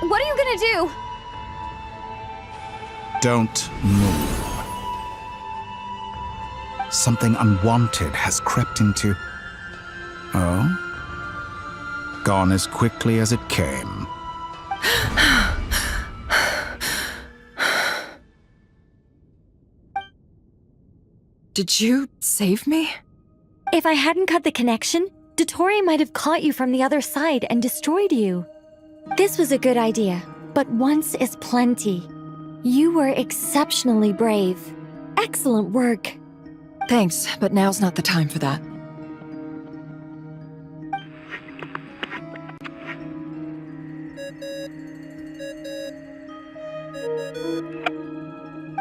What are you gonna do? Don't move. Something unwanted has crept into... Oh? Gone as quickly as it came. Did you save me? If I hadn't cut the connection, Dottore might have caught you from the other side and destroyed you. This was a good idea, but once is plenty. You were exceptionally brave. Excellent work. Thanks, but now's not the time for that.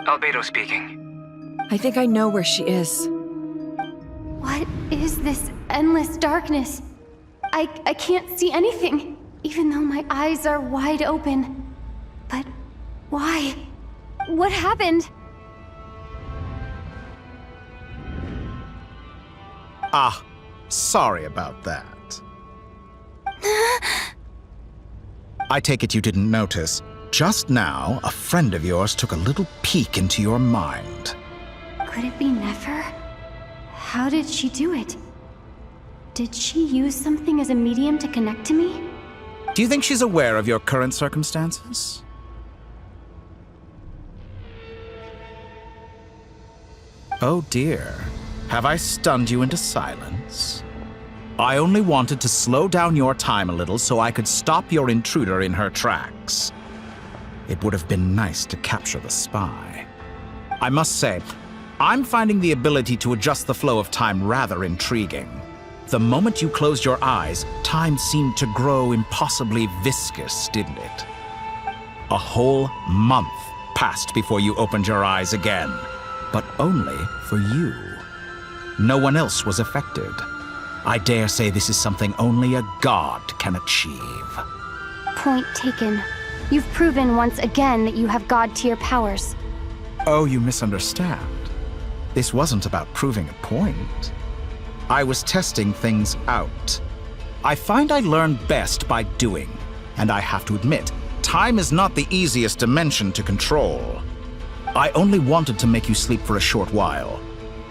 Albedo speaking. I think I know where she is. What is this endless darkness? I can't see anything, even though my eyes are wide open. But why? What happened? Ah, sorry about that. I take it you didn't notice. Just now, a friend of yours took a little peek into your mind. Could it be Nefer? How did she do it? Did she use something as a medium to connect to me? Do you think she's aware of your current circumstances? Oh dear. Have I stunned you into silence? I only wanted to slow down your time a little so I could stop your intruder in her tracks. It would have been nice to capture the spy. I must say, I'm finding the ability to adjust the flow of time rather intriguing. The moment you closed your eyes, time seemed to grow impossibly viscous, didn't it? A whole month passed before you opened your eyes again, but only for you. No one else was affected. I dare say this is something only a god can achieve. Point taken. You've proven once again that you have god-tier powers. Oh, you misunderstand. This wasn't about proving a point. I was testing things out. I find I learn best by doing, and I have to admit, time is not the easiest dimension to control. I only wanted to make you sleep for a short while,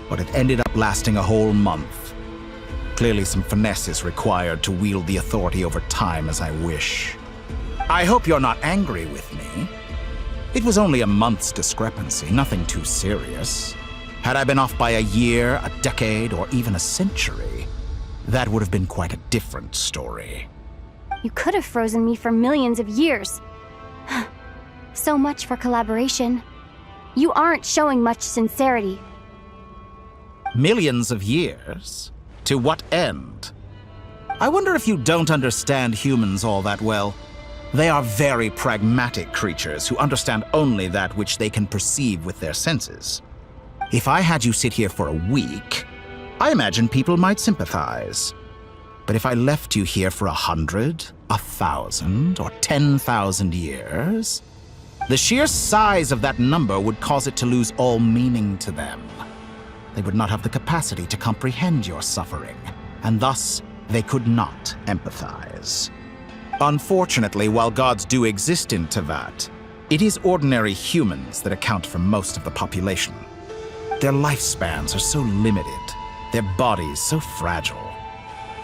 but it ended up lasting a whole month. Clearly some finesse is required to wield the authority over time as I wish. I hope you're not angry with me. It was only a month's discrepancy, nothing too serious. Had I been off by a year, a decade, or even a century, that would have been quite a different story. You could have frozen me for millions of years. So much for collaboration. You aren't showing much sincerity. Millions of years? To what end? I wonder if you don't understand humans all that well. They are very pragmatic creatures who understand only that which they can perceive with their senses. If I had you sit here for a week, I imagine people might sympathize. But if I left you here for 100, 1,000, or 10,000 years, the sheer size of that number would cause it to lose all meaning to them. They would not have the capacity to comprehend your suffering, and thus they could not empathize. Unfortunately, while gods do exist in Tevat, it is ordinary humans that account for most of the population. Their lifespans are so limited, their bodies so fragile.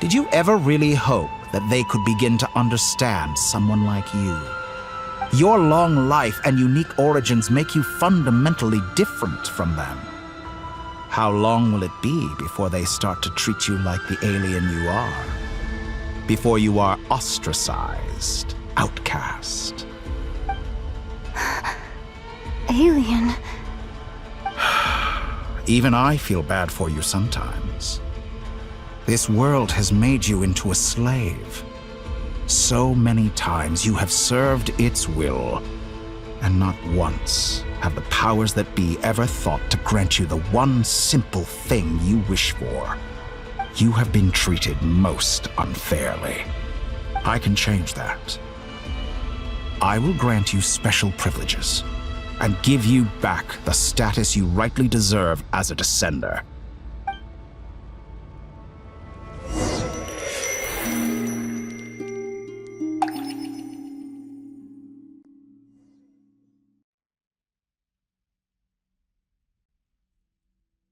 Did you ever really hope that they could begin to understand someone like you? Your long life and unique origins make you fundamentally different from them. How long will it be before they start to treat you like the alien you are? Before you are ostracized, outcast? Alien. Even I feel bad for you sometimes. This world has made you into a slave. So many times you have served its will, and not once have the powers that be ever thought to grant you the one simple thing you wish for. You have been treated most unfairly. I can change that. I will grant you special privileges and give you back the status you rightly deserve as a descender.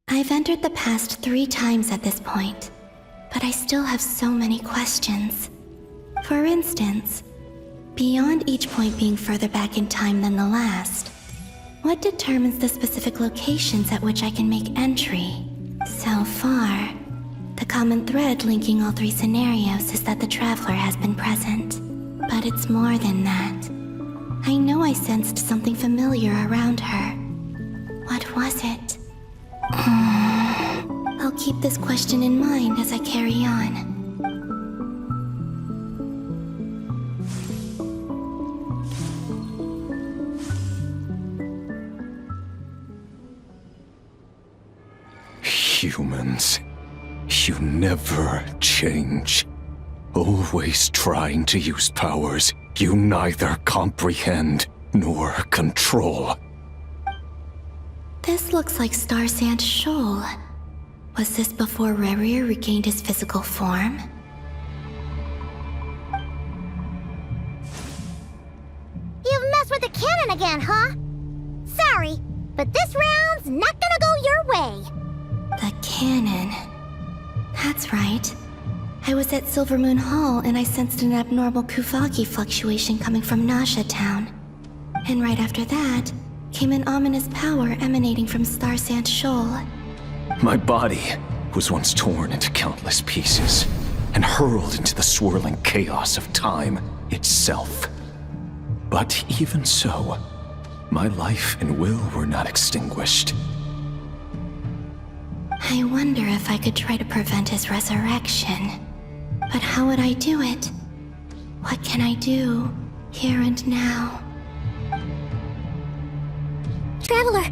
I've entered the past 3 times at this point, but I still have so many questions. For instance, beyond each point being further back in time than the last, what determines the specific locations at which I can make entry? So far, the common thread linking all 3 scenarios is that the Traveler has been present. But it's more than that. I know I sensed something familiar around her. What was it? I'll keep this question in mind as I carry on. Humans, you never change. Always trying to use powers you neither comprehend nor control. This looks like Star Sand Shoal. Was this before Rerir regained his physical form? You've messed with the cannon again, huh? Sorry, but this round's not gonna go your way. The cannon. That's right. I was at Silver Moon Hall and I sensed an abnormal Kuvaki fluctuation coming from Nasha Town. And right after that, came an ominous power emanating from Star Sand Shoal. My body was once torn into countless pieces and hurled into the swirling chaos of time itself. But even so, my life and will were not extinguished. I wonder if I could try to prevent his resurrection. But how would I do it? What can I do, here and now? Traveler!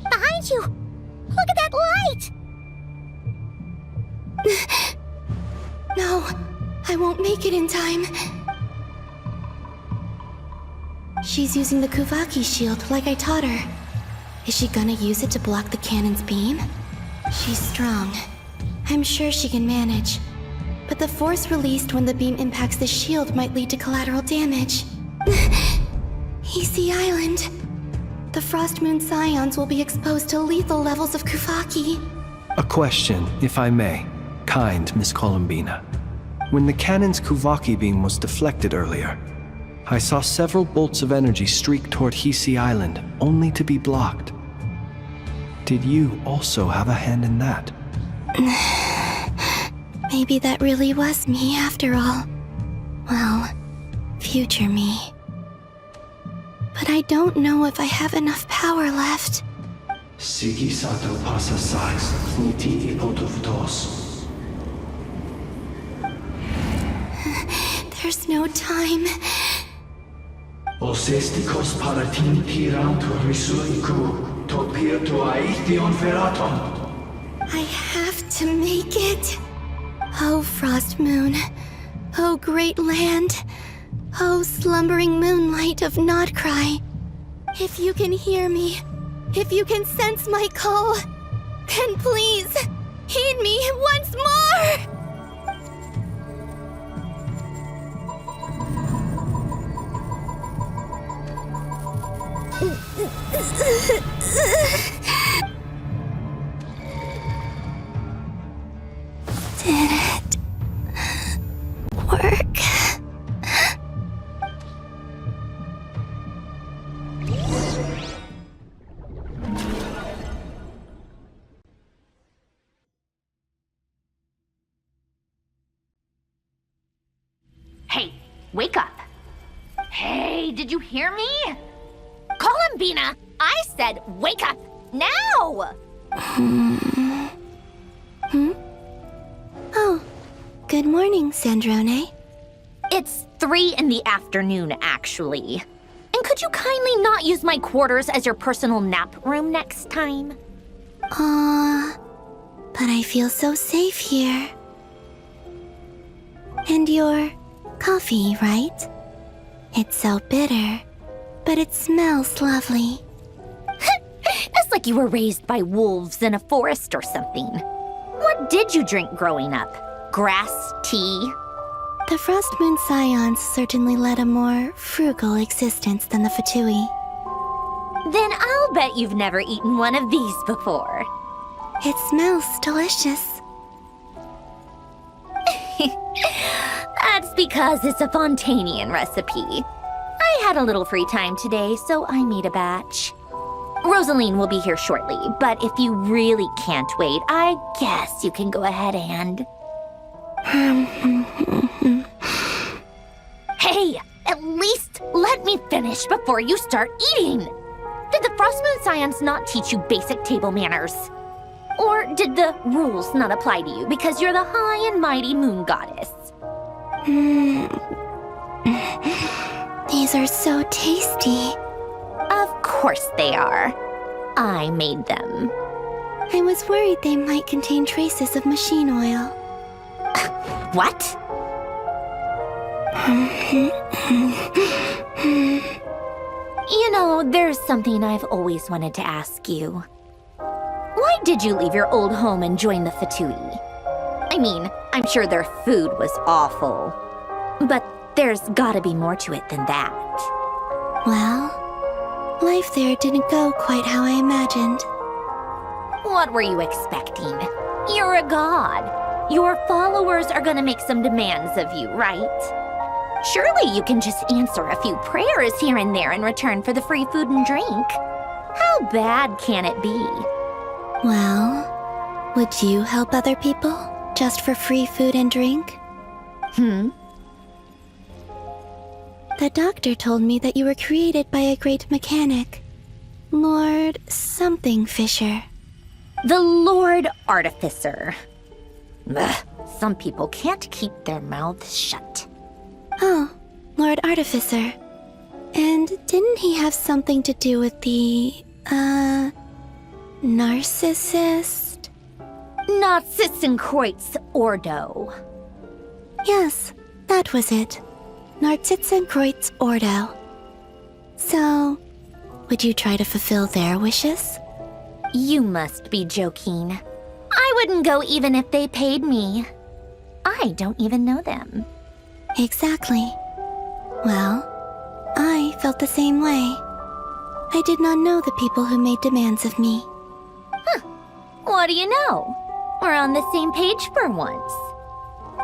Behind you! Look at that light! No, I won't make it in time. She's using the Kuvaki shield like I taught her. Is she gonna use it to block the cannon's beam? She's strong. I'm sure she can manage. But the force released when the beam impacts the shield might lead to collateral damage. VIII Island. The Frost Moon Scions will be exposed to lethal levels of Kuvaki. A question, if I may. Kind Miss Columbina. When the cannon's Kuvaki beam was deflected earlier, I saw several bolts of energy streak toward VIII Island, only to be blocked. Did you also have a hand in that? Maybe that really was me after all. Well, future me. But I don't know if I have enough power left. There's no time. I have to make it. Oh, Frost Moon. Oh, great land. Oh, slumbering moonlight of Nodcry. If you can hear me, if you can sense my call, then please, heed me once more! wake up. Hey, did you hear me? Columbina, I said wake up, now! Oh, good morning, Sandrone. It's 3 in the afternoon, actually. And could you kindly not use my quarters as your personal nap room next time? But I feel so safe here. And your coffee, right? It's so bitter, but it smells lovely. It's like you were raised by wolves in a forest or something. What did you drink growing up? Grass tea? The Frost Moon Scions certainly led a more frugal existence than the Fatui. Then I'll bet you've never eaten one of these before. It smells delicious. That's because it's a Fontanian recipe. I had a little free time today, so I made a batch. Rosaline will be here shortly, but if you really can't wait, I guess you can go ahead and... Hey, at least let me finish before you start eating! Did the Frost Moon Scions not teach you basic table manners? Or did the rules not apply to you because you're the high and mighty moon goddess? These are so tasty. Of course they are. I made them. I was worried they might contain traces of machine oil. What? You know, there's something I've always wanted to ask you. Why did you leave your old home and join the Fatui? I mean, I'm sure their food was awful. But there's gotta be more to it than that. Well, life there didn't go quite how I imagined. What were you expecting? You're a god. Your followers are gonna make some demands of you, right? Surely you can just answer a few prayers here and there in return for the free food and drink. How bad can it be? Well, would you help other people just for free food and drink? The doctor told me that you were created by a great mechanic, Lord something Fisher. The Lord Artificer. Ugh, some people can't keep their mouths shut. Oh, Lord Artificer. And didn't he have something to do with the, narcissist? Narcissenkreuz Ordo. Yes, that was it. Narcissenkreuz Ordo. So, would you try to fulfill their wishes? You must be joking. I wouldn't go even if they paid me. I don't even know them. Exactly. Well, I felt the same way. I did not know the people who made demands of me. What do you know? We're on the same page for once.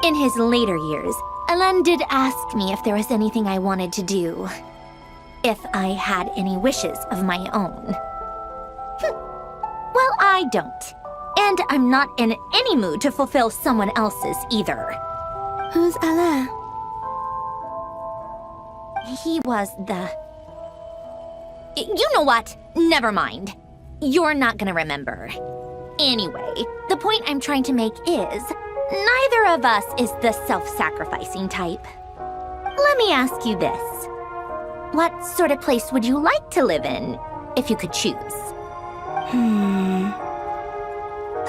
In his later years, Alain did ask me if there was anything I wanted to do. If I had any wishes of my own. Well, I don't. And I'm not in any mood to fulfill someone else's either. Who's Alain? He was the... You know what? Never mind. You're not gonna remember. Anyway, the point I'm trying to make is, neither of us is the self-sacrificing type. Let me ask you this. What sort of place would you like to live in, if you could choose?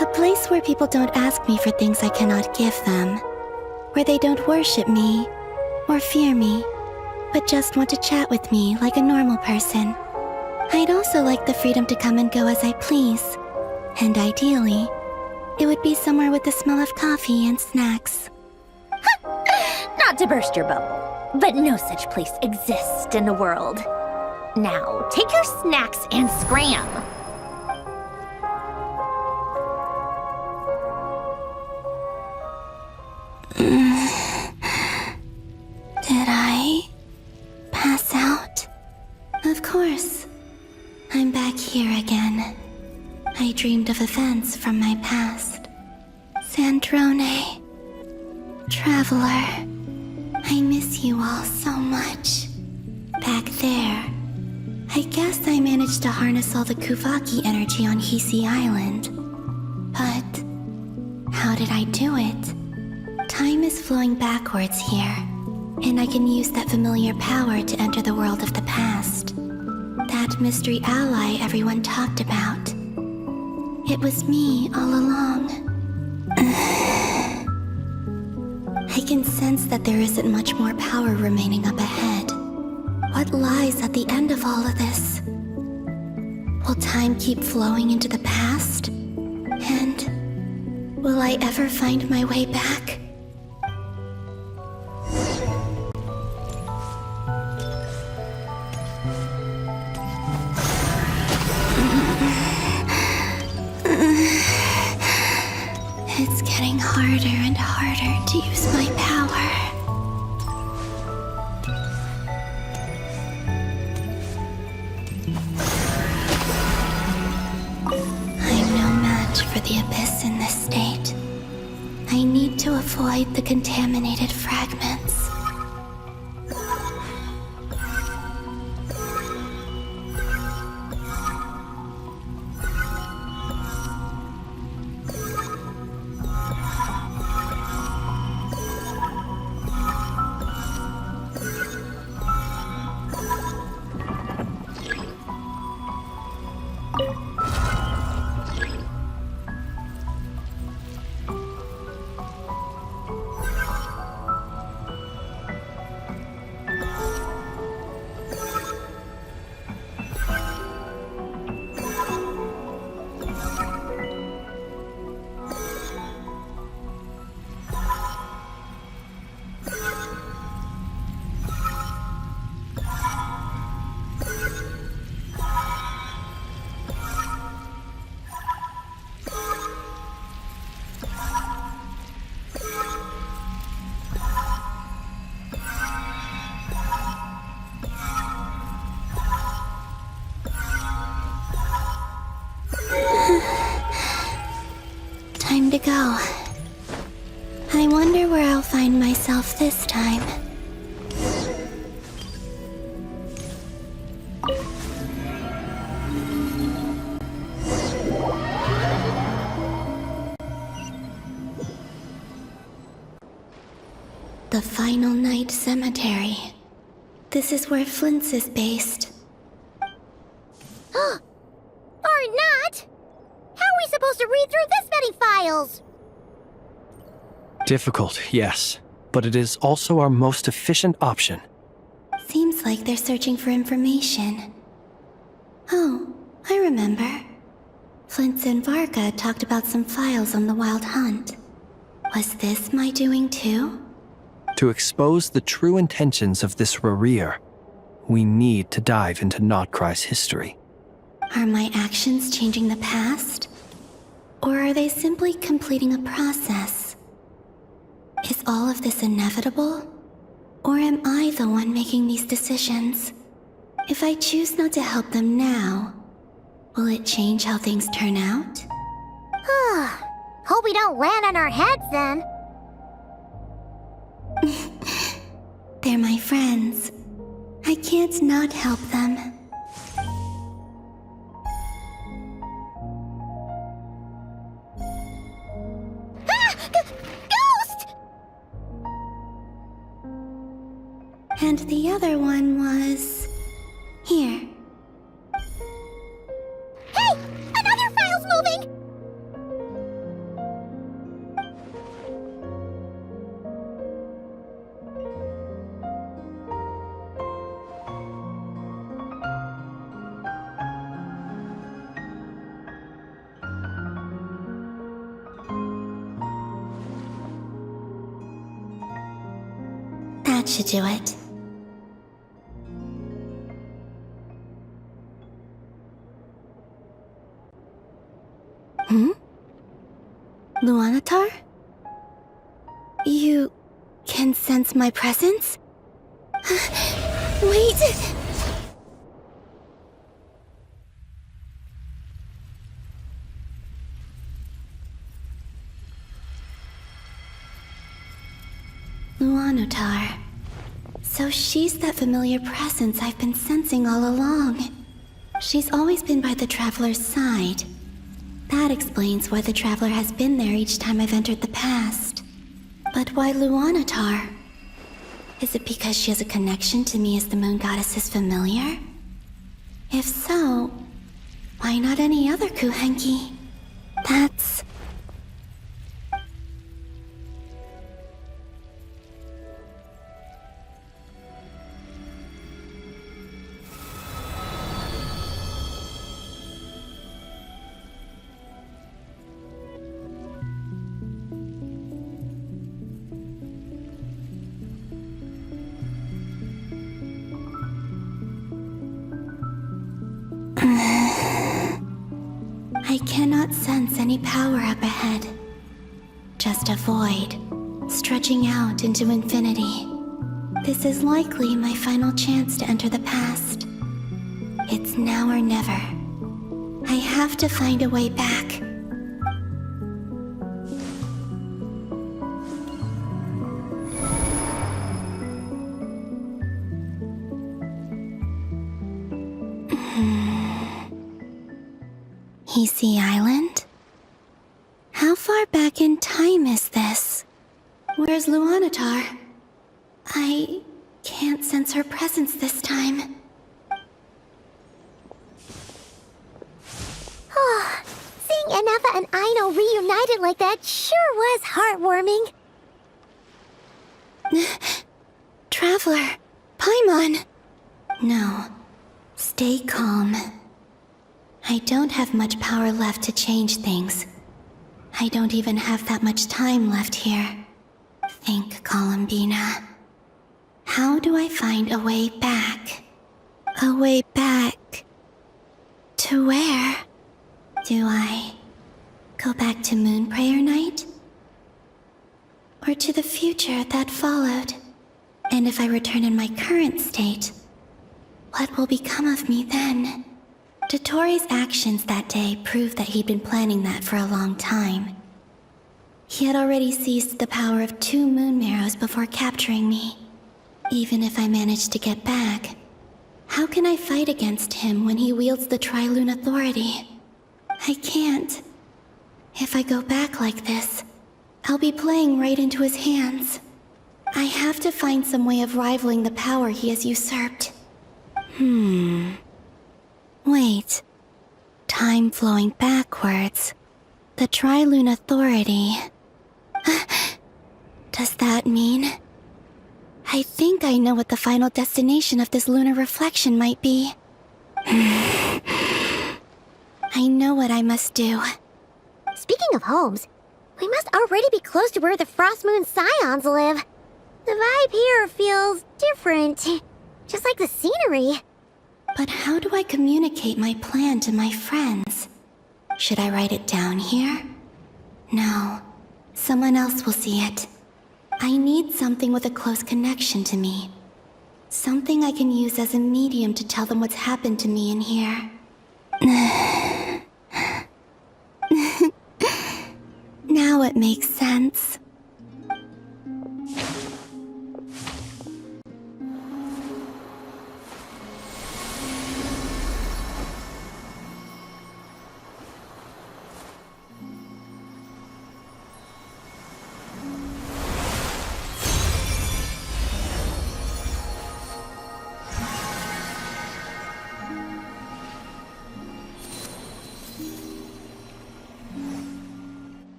A place where people don't ask me for things I cannot give them. Where they don't worship me, or fear me, but just want to chat with me like a normal person. I'd also like the freedom to come and go as I please. And ideally, it would be somewhere with the smell of coffee and snacks. Not to burst your bubble, but no such place exists in the world. Now, take your snacks and scram. Did I pass out? Of course. I'm back here again. I dreamed of events from my past. Sandrone. Traveler. I miss you all back there. I guess I managed to harness all the Kuvaki energy on Hisi Island. But how did I do it? Time is flowing backwards here, and I can use that familiar power to enter the world of the past. That mystery ally everyone talked about. It was me all along. I can sense that there isn't much more power remaining up ahead. What lies at the end of all of this? Will time keep flowing into the past? And will I ever find my way back? It's getting harder and harder to use my power. I'm no match for the Abyss in this state. I need to avoid the contaminated fragments. Time to go. I wonder where I'll find myself this time. The Final Night Cemetery. This is where Flint's is based. Or not! How are we supposed to read through this many files? Difficult, yes, but it is also our most efficient option. Seems like they're searching for information. Oh, I remember. Flint and Varga talked about some files on the Wild Hunt. Was this my doing too? To expose the true intentions of this Rarir, we need to dive into Notcry's history. Are my actions changing the past? Or are they simply completing a process? Is all of this inevitable? Or am I the one making these decisions? If I choose not to help them now, will it change how things turn out? Hope we don't land on our heads then. They're my friends. I can't not help them. Ghost! And the other one was... here. Hey! Another file's moving! That should do it. Luanatar? You can sense my presence? Wait! Luanatar. So So she's that familiar presence I've been sensing all along. She's always been by the Traveler's side. That explains why the Traveler has been there each time I've entered the past. But why Luanatar? Is it because she has a connection to me as the Moon Goddess's familiar? If so, why not any other Kuhenki? That's... I cannot sense any power up ahead. Just a void, stretching out into infinity. This is likely my final chance to enter the past. It's now or never. I have to find a way back. VIII Island? How far back in time is this? Where's Luanatar? I can't sense her presence this time. Oh, seeing Anafa and Aino reunited like that sure was heartwarming. Traveler, Paimon! No, stay calm. I don't have much power left to change things. I don't even have that much time left here. Think, Columbina. How do I find a way back? A way back... to where? Do I go back to Moon Prayer Night? Or to the future that followed? And if I return in my current state, what will become of me then? Dottoro's actions that day proved that he'd been planning that for a long time. He had already seized the power of 2 moon marrows before capturing me. Even if I managed to get back, how can I fight against him when he wields the Tri-Lune Authority? I can't. If I go back like this, I'll be playing right into his hands. I have to find some way of rivaling the power he has usurped. Wait. Time flowing backwards. The Tri-Lune Authority. Does that mean... I think I know what the final destination of this lunar reflection might be. I know what I must do. Speaking of homes, we must already be close to where the Frost Moon Scions live. The vibe here feels different, just like the scenery. But how do I communicate my plan to my friends? Should I write it down here? No. Someone else will see it. I need something with a close connection to me. Something I can use as a medium to tell them what's happened to me in here. Now it makes sense.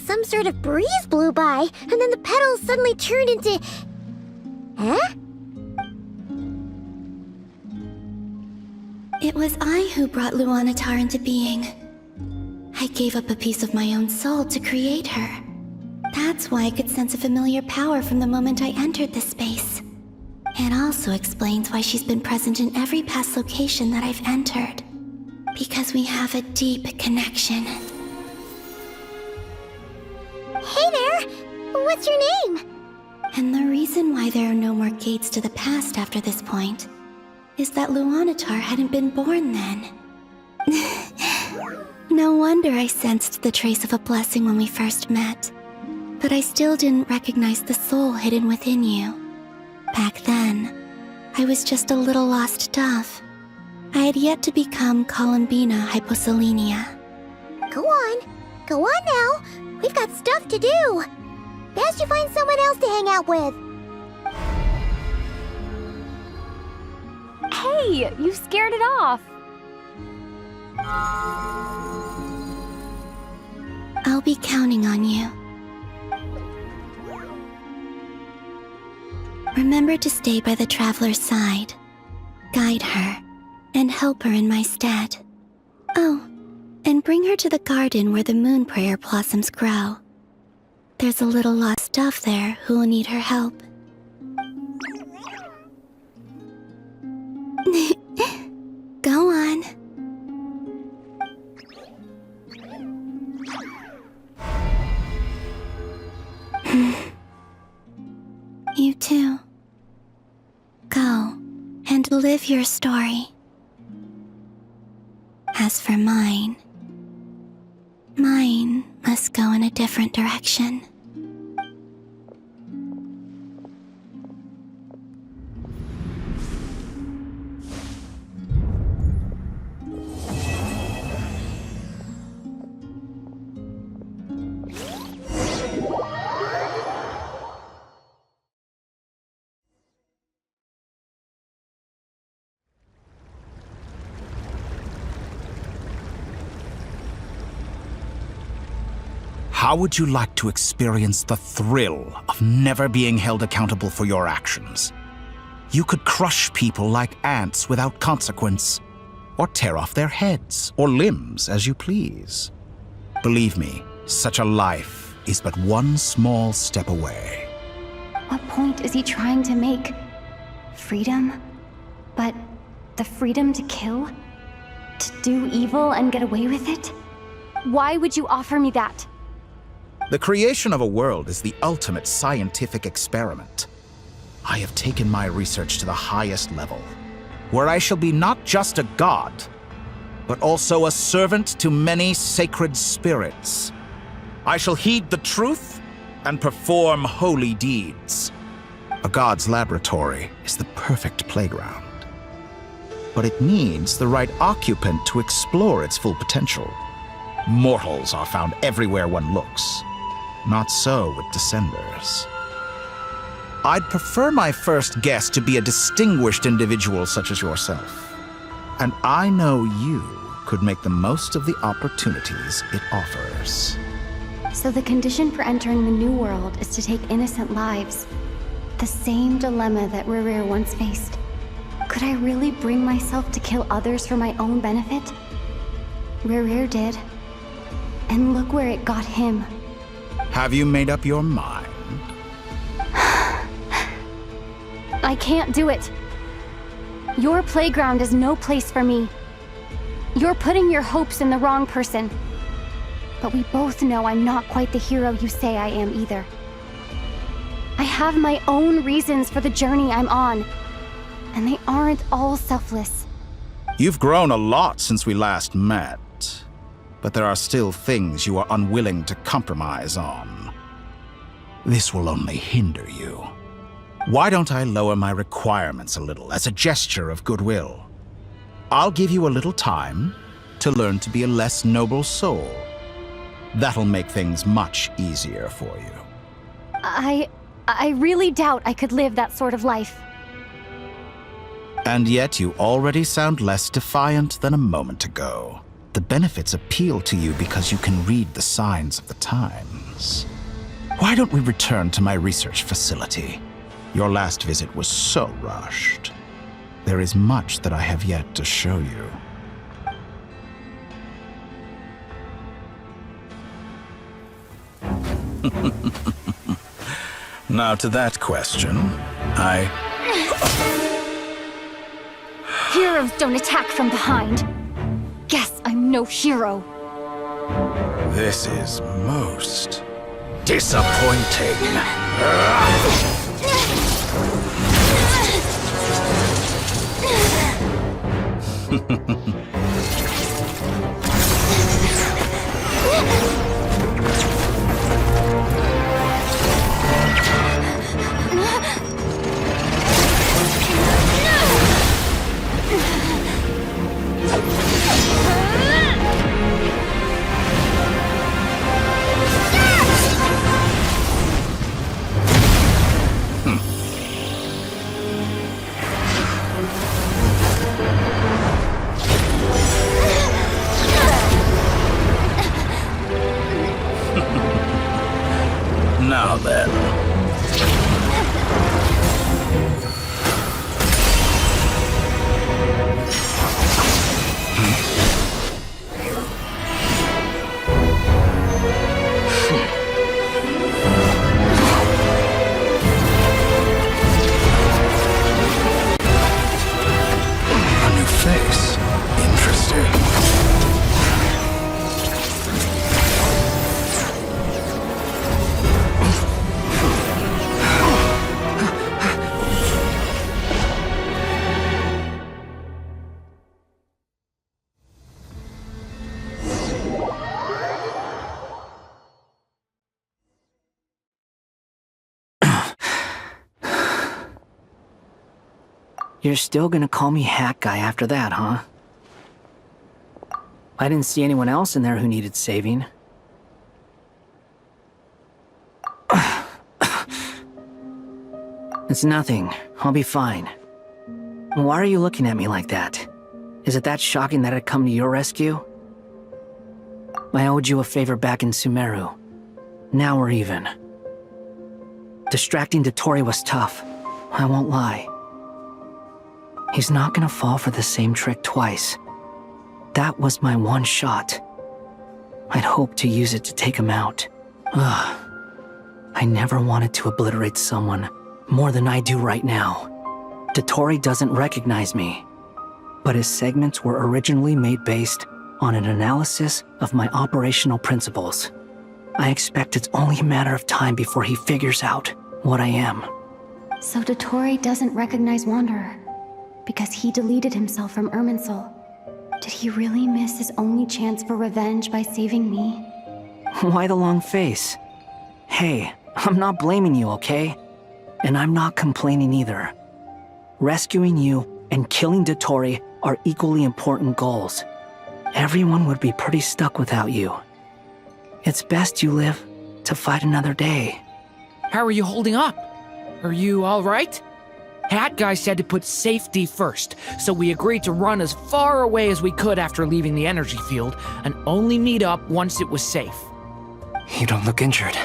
Some sort of breeze blew by, and then the petals suddenly turned into... Huh? It was I who brought Luanatar into being. I gave up a piece of my own soul to create her. That's why I could sense a familiar power from the moment I entered this space. It also explains why she's been present in every past location that I've entered. Because we have a deep connection. Hey there! What's your name? And the reason why there are no more gates to the past after this point is that Luanatar hadn't been born then. No wonder I sensed the trace of a blessing when we first met. But I still didn't recognize the soul hidden within you. Back then, I was just a little lost dove. I had yet to become Columbina Hyposelenia. Go on now. We've got stuff to do. Best you find someone else to hang out with. Hey, you scared it off. I'll be counting on you. Remember to stay by the traveler's side, guide her, and help her in my stead. Oh, and bring her to the garden where the moon prayer blossoms grow. There's a little lost dove there who will need her help. Go on. You too. Go and live your story. As for mine must go in a different direction. How would you like to experience the thrill of never being held accountable for your actions? You could crush people like ants without consequence, or tear off their heads or limbs as you please. Believe me, such a life is but one small step away. What point is he trying to make? Freedom? But the freedom to kill? To do evil and get away with it? Why would you offer me that? The creation of a world is the ultimate scientific experiment. I have taken my research to the highest level, where I shall be not just a god, but also a servant to many sacred spirits. I shall heed the truth and perform holy deeds. A god's laboratory is the perfect playground, but it needs the right occupant to explore its full potential. Mortals are found everywhere one looks. Not so with Descenders. I'd prefer my first guest to be a distinguished individual such as yourself. And I know you could make the most of the opportunities it offers. So the condition for entering the New World is to take innocent lives. The same dilemma that Rerir once faced. Could I really bring myself to kill others for my own benefit? Rerir did. And look where it got him. Have you made up your mind? I can't do it. Your playground is no place for me. You're putting your hopes in the wrong person. But we both know I'm not quite the hero you say I am either. I have my own reasons for the journey I'm on, and they aren't all selfless. You've grown a lot since we last met. But there are still things you are unwilling to compromise on. This will only hinder you. Why don't I lower my requirements a little as a gesture of goodwill? I'll give you a little time to learn to be a less noble soul. That'll make things much easier for you. I really doubt I could live that sort of life. And yet you already sound less defiant than a moment ago. The benefits appeal to you because you can read the signs of the times. Why don't we return to my research facility? Your last visit was so rushed. There is much that I have yet to show you. Now to that question, Heroes don't attack from behind. Guess I'm no hero. This is most disappointing. You're still gonna call me Hat Guy after that, huh? I didn't see anyone else in there who needed saving. It's nothing. I'll be fine. Why are you looking at me like that? Is it that shocking that I'd come to your rescue? I owed you a favor back in Sumeru. Now we're even. Distracting Dotori was tough. I won't lie. He's not gonna fall for the same trick twice. That was my one shot. I'd hoped to use it to take him out. Ugh. I never wanted to obliterate someone more than I do right now. Dotori doesn't recognize me, but his segments were originally made based on an analysis of my operational principles. I expect it's only a matter of time before he figures out what I am. So Dotori doesn't recognize Wanderer because he deleted himself from Irminsul. Did he really miss his only chance for revenge by saving me? Why the long face? Hey, I'm not blaming you, okay? And I'm not complaining either. Rescuing you and killing Dotori are equally important goals. Everyone would be pretty stuck without you. It's best you live to fight another day. How are you holding up? Are you all right? Hat Guy said to put safety first, so we agreed to run as far away as we could after leaving the energy field, and only meet up once it was safe. You don't look injured.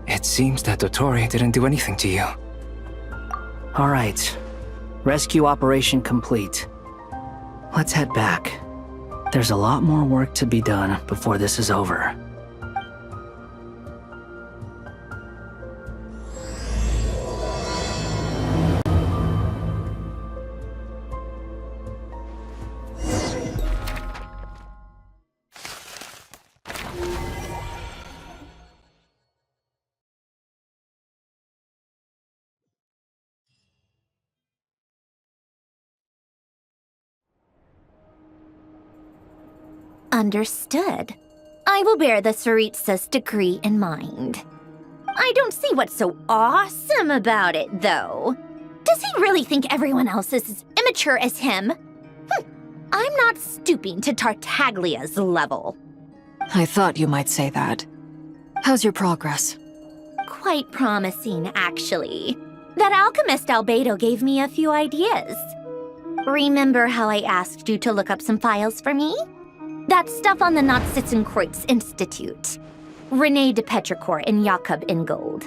It seems that Dotori didn't do anything to you. All right. Rescue operation complete. Let's head back. There's a lot more work to be done before this is over. Understood. I will bear the Tsaritsa's decree in mind. I don't see what's so awesome about it, though. Does he really think everyone else is as immature as him? I'm not stooping to Tartaglia's level. I thought you might say that. How's your progress? Quite promising, actually. That alchemist Albedo gave me a few ideas. Remember how I asked you to look up some files for me? That stuff on the Nazi-Kreuz Institute. René de Petrichor and Jakob Ingold.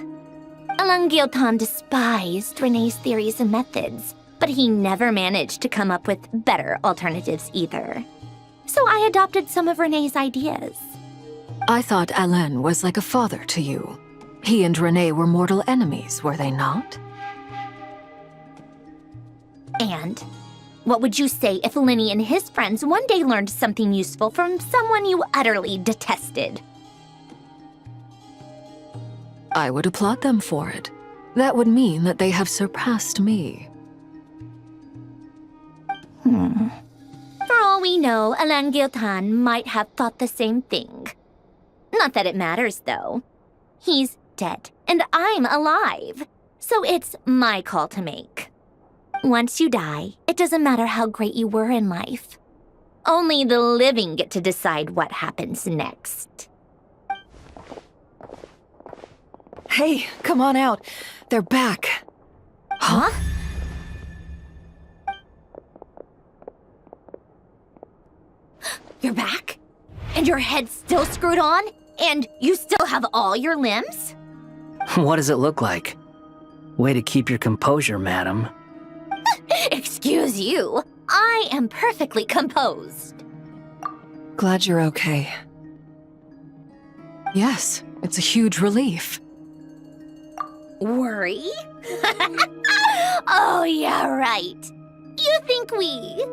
Alain Guillotin despised René's theories and methods, but he never managed to come up with better alternatives either. So I adopted some of René's ideas. I thought Alain was like a father to you. He and René were mortal enemies, were they not? And what would you say if Linny and his friends one day learned something useful from someone you utterly detested? I would applaud them for it. That would mean that they have surpassed me. For all we know, Alain Guillotin might have thought the same thing. Not that it matters, though. He's dead, and I'm alive. So it's my call to make. Once you die, it doesn't matter how great you were in life. Only the living get to decide what happens next. Hey, come on out. They're back. Huh? You're back? And your head's still screwed on? And you still have all your limbs? What does it look like? Way to keep your composure, madam. Excuse you. I am perfectly composed. Glad you're okay. Yes, it's a huge relief. Worry? Oh, yeah, right. You think we,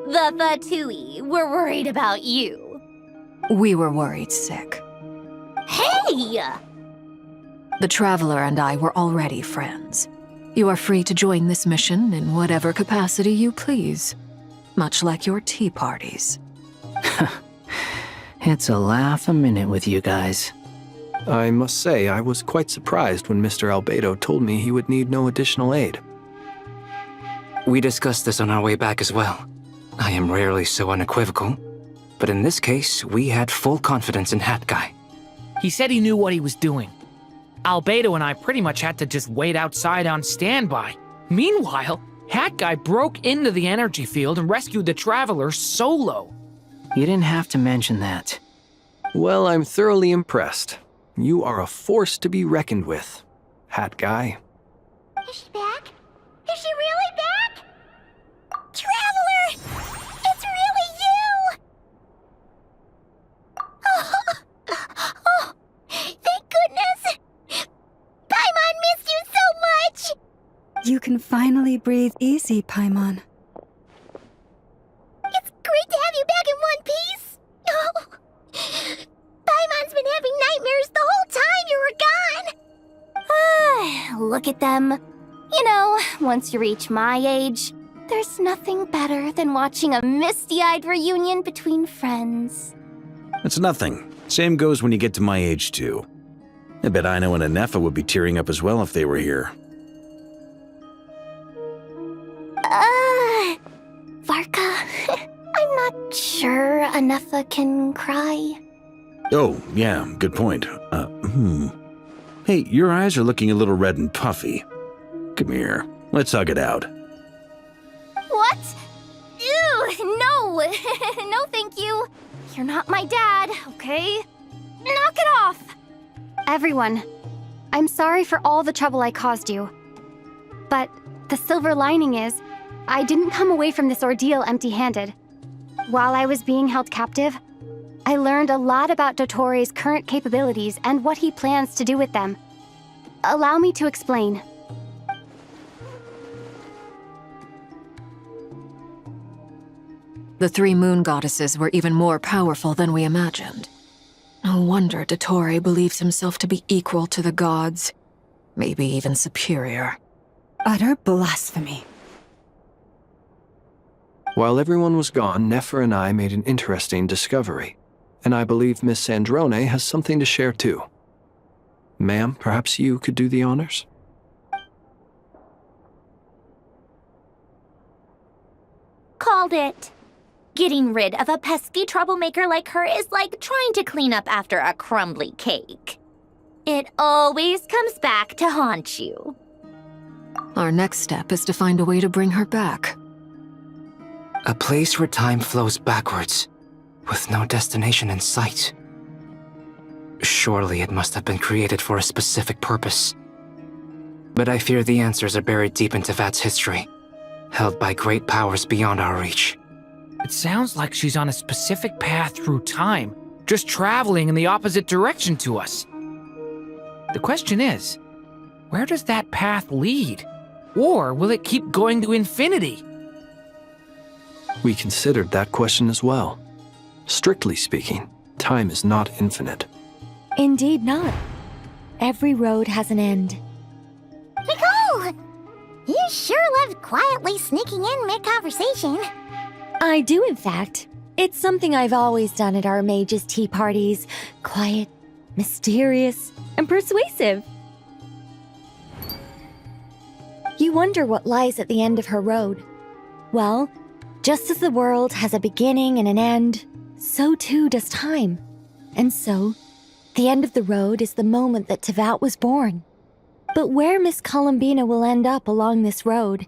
the VIII, were worried about you? We were worried sick. Hey! The Traveler and I were already friends. You are free to join this mission in whatever capacity you please. Much like your tea parties. It's a laugh a minute with you guys. I must say, I was quite surprised when Mr. Albedo told me he would need no additional aid. We discussed this on our way back as well. I am rarely so unequivocal, but in this case, we had full confidence in Hat Guy. He said he knew what he was doing. Albedo and I pretty much had to just wait outside on standby. Meanwhile, Hat Guy broke into the energy field and rescued the Traveler solo. You didn't have to mention that. Well, I'm thoroughly impressed. You are a force to be reckoned with, Hat Guy. Is she back? Is she really back? Traveler! It's really you! Oh, thank goodness! Paimon missed you so much! You can finally breathe easy, Paimon. It's great to have you back in one piece! Oh, Paimon's been having nightmares the whole time you were gone! Look at them. You know, once you reach my age, there's nothing better than watching a misty-eyed reunion between friends. It's nothing. Same goes when you get to my age, too. I bet Ino and Anefa would be tearing up as well if they were here. Varka, I'm not sure Anefa can cry. Oh, yeah, good point. Hey, your eyes are looking a little red and puffy. Come here, let's hug it out. What? Ew, no! No, thank you. You're not my dad, okay? Knock it off! Everyone, I'm sorry for all the trouble I caused you. But the silver lining is, I didn't come away from this ordeal empty-handed. While I was being held captive, I learned a lot about Dottoro's current capabilities and what he plans to do with them. Allow me to explain. The three moon goddesses were even more powerful than we imagined. No wonder Dottore believes himself to be equal to the gods, maybe even superior. Utter blasphemy. While everyone was gone, Nefer and I made an interesting discovery, and I believe Miss Sandrone has something to share too. Ma'am, perhaps you could do the honors? Called it. Getting rid of a pesky troublemaker like her is like trying to clean up after a crumbly cake. It always comes back to haunt you. Our next step is to find a way to bring her back. A place where time flows backwards, with no destination in sight. Surely it must have been created for a specific purpose. But I fear the answers are buried deep into VIII's history, held by great powers beyond our reach. It sounds like she's on a specific path through time, just traveling in the opposite direction to us. The question is, where does that path lead? Or will it keep going to infinity? We considered that question as well. Strictly speaking, time is not infinite. Indeed not. Every road has an end. Nicole! You sure loved quietly sneaking in mid-conversation. I do, in fact. It's something I've always done at our mages' tea parties. Quiet, mysterious, and persuasive. You wonder what lies at the end of her road. Well, just as the world has a beginning and an end, so too does time. And so, the end of the road is the moment that Tevat was born. But where Miss Columbina will end up along this road,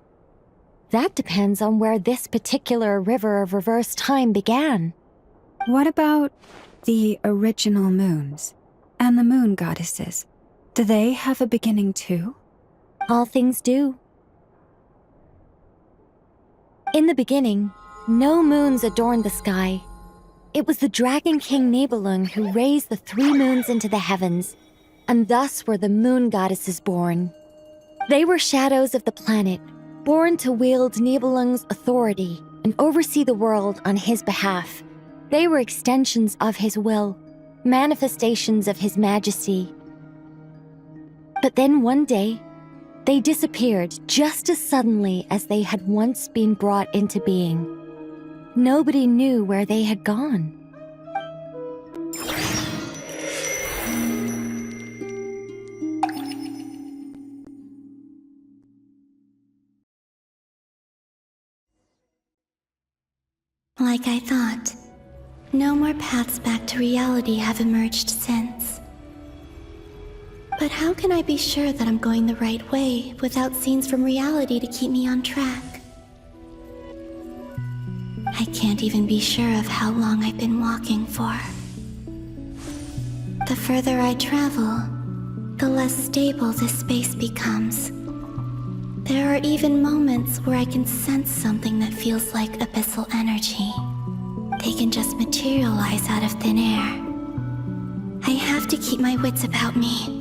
that depends on where this particular river of reverse time began. What about the original moons and the moon goddesses? Do they have a beginning too? All things do. In the beginning, no moons adorned the sky. It was the Dragon King Nibelung who raised the three moons into the heavens, and thus were the moon goddesses born. They were shadows of the planet, born to wield Nibelung's authority and oversee the world on his behalf. They were extensions of his will, manifestations of his majesty. But then one day, they disappeared just as suddenly as they had once been brought into being. Nobody knew where they had gone. Like I thought, no more paths back to reality have emerged since. But how can I be sure that I'm going the right way without scenes from reality to keep me on track? I can't even be sure of how long I've been walking for. The further I travel, the less stable this space becomes. There are even moments where I can sense something that feels like abyssal energy. They can just materialize out of thin air. I have to keep my wits about me.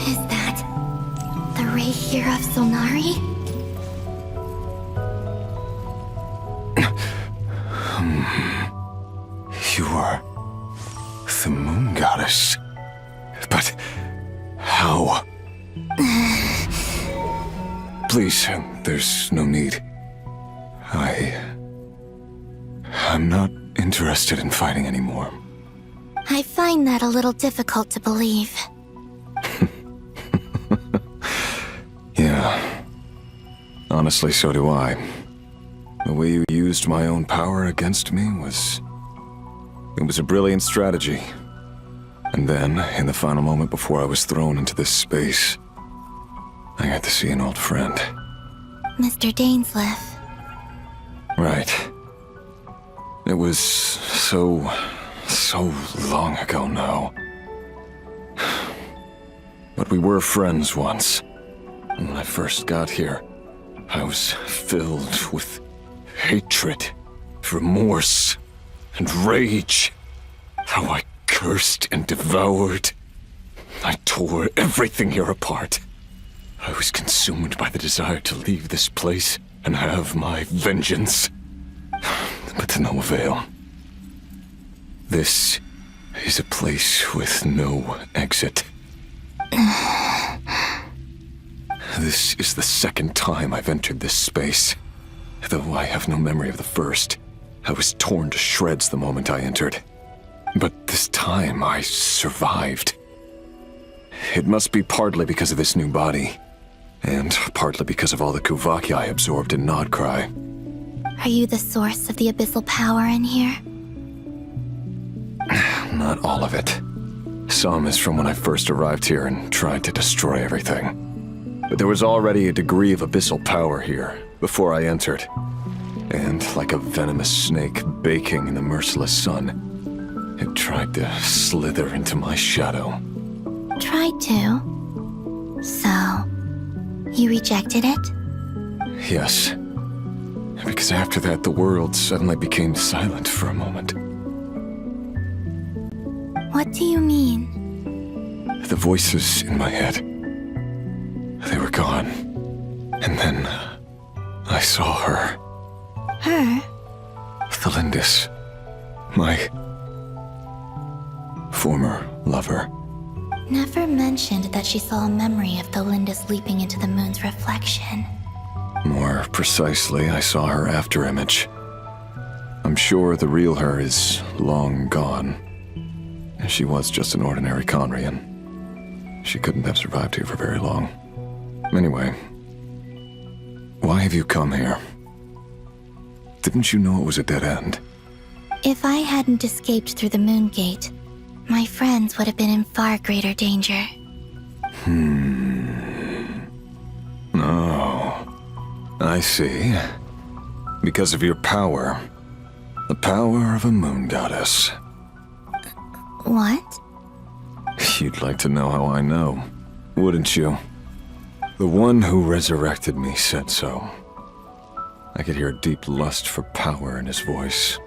Is that the ray here of Solnari? You are the moon goddess. But how? Please, there's no need. I'm not interested in fighting anymore. I find that a little difficult to believe. Yeah. Honestly, so do I. The way you used my own power against me was... It was a brilliant strategy. And then, in the final moment before I was thrown into this space, I got to see an old friend. Mr. Dainsleif. Right. It was so long ago now. But we were friends once. And when I first got here, I was filled with hatred, remorse, and rage. How I cursed and devoured. I tore everything here apart. I was consumed by the desire to leave this place and have my vengeance. But to no avail. This is a place with no exit. This is the second time I've entered this space. Though I have no memory of the first. I was torn to shreds the moment I entered. But this time I survived. It must be partly because of this new body. And partly because of all the Kuvaki I absorbed in Nodcry. Are you the source of the abyssal power in here? Not all of it. Some is from when I first arrived here and tried to destroy everything. But there was already a degree of abyssal power here before I entered. And like a venomous snake baking in the merciless sun, it tried to slither into my shadow. Tried to? So, you rejected it? Yes. Because after that, the world suddenly became silent for a moment. What do you mean? The voices in my head, they were gone. And then I saw her. Her? The Lindis. My former lover. Never mentioned that she saw a memory of the Lindis leaping into the moon's reflection. More precisely, I saw her afterimage. I'm sure the real her is long gone. She was just an ordinary Conrian. She couldn't have survived here for very long. Anyway, why have you come here? Didn't you know it was a dead end? If I hadn't escaped through the moon gate, my friends would have been in far greater danger. Oh, I see. Because of your power. The power of a moon goddess. What? You'd like to know how I know, wouldn't you? The one who resurrected me said so. I could hear a deep lust for power in his voice.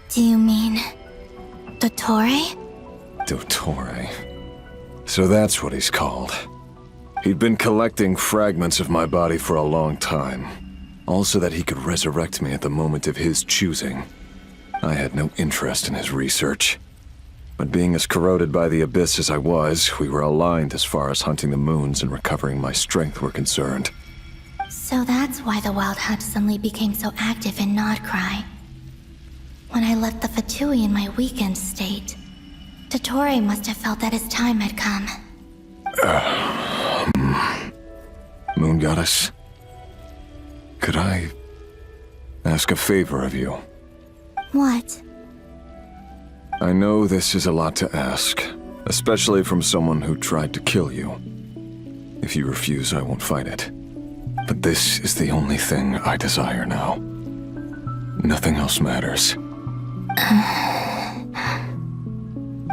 Do you mean... Dottore? Dottore. So that's what he's called. He'd been collecting fragments of my body for a long time. All so that he could resurrect me at the moment of his choosing. I had no interest in his research. But being as corroded by the abyss as I was, we were aligned as far as hunting the moons and recovering my strength were concerned. So that's why the Wild Hunt suddenly became so active in Nodcry. When I left the Fatui in my weakened state, Dottore must have felt that his time had come. Moon Goddess, could I ask a favor of you? What? I know this is a lot to ask, especially from someone who tried to kill you. If you refuse, I won't fight it. But this is the only thing I desire now. Nothing else matters.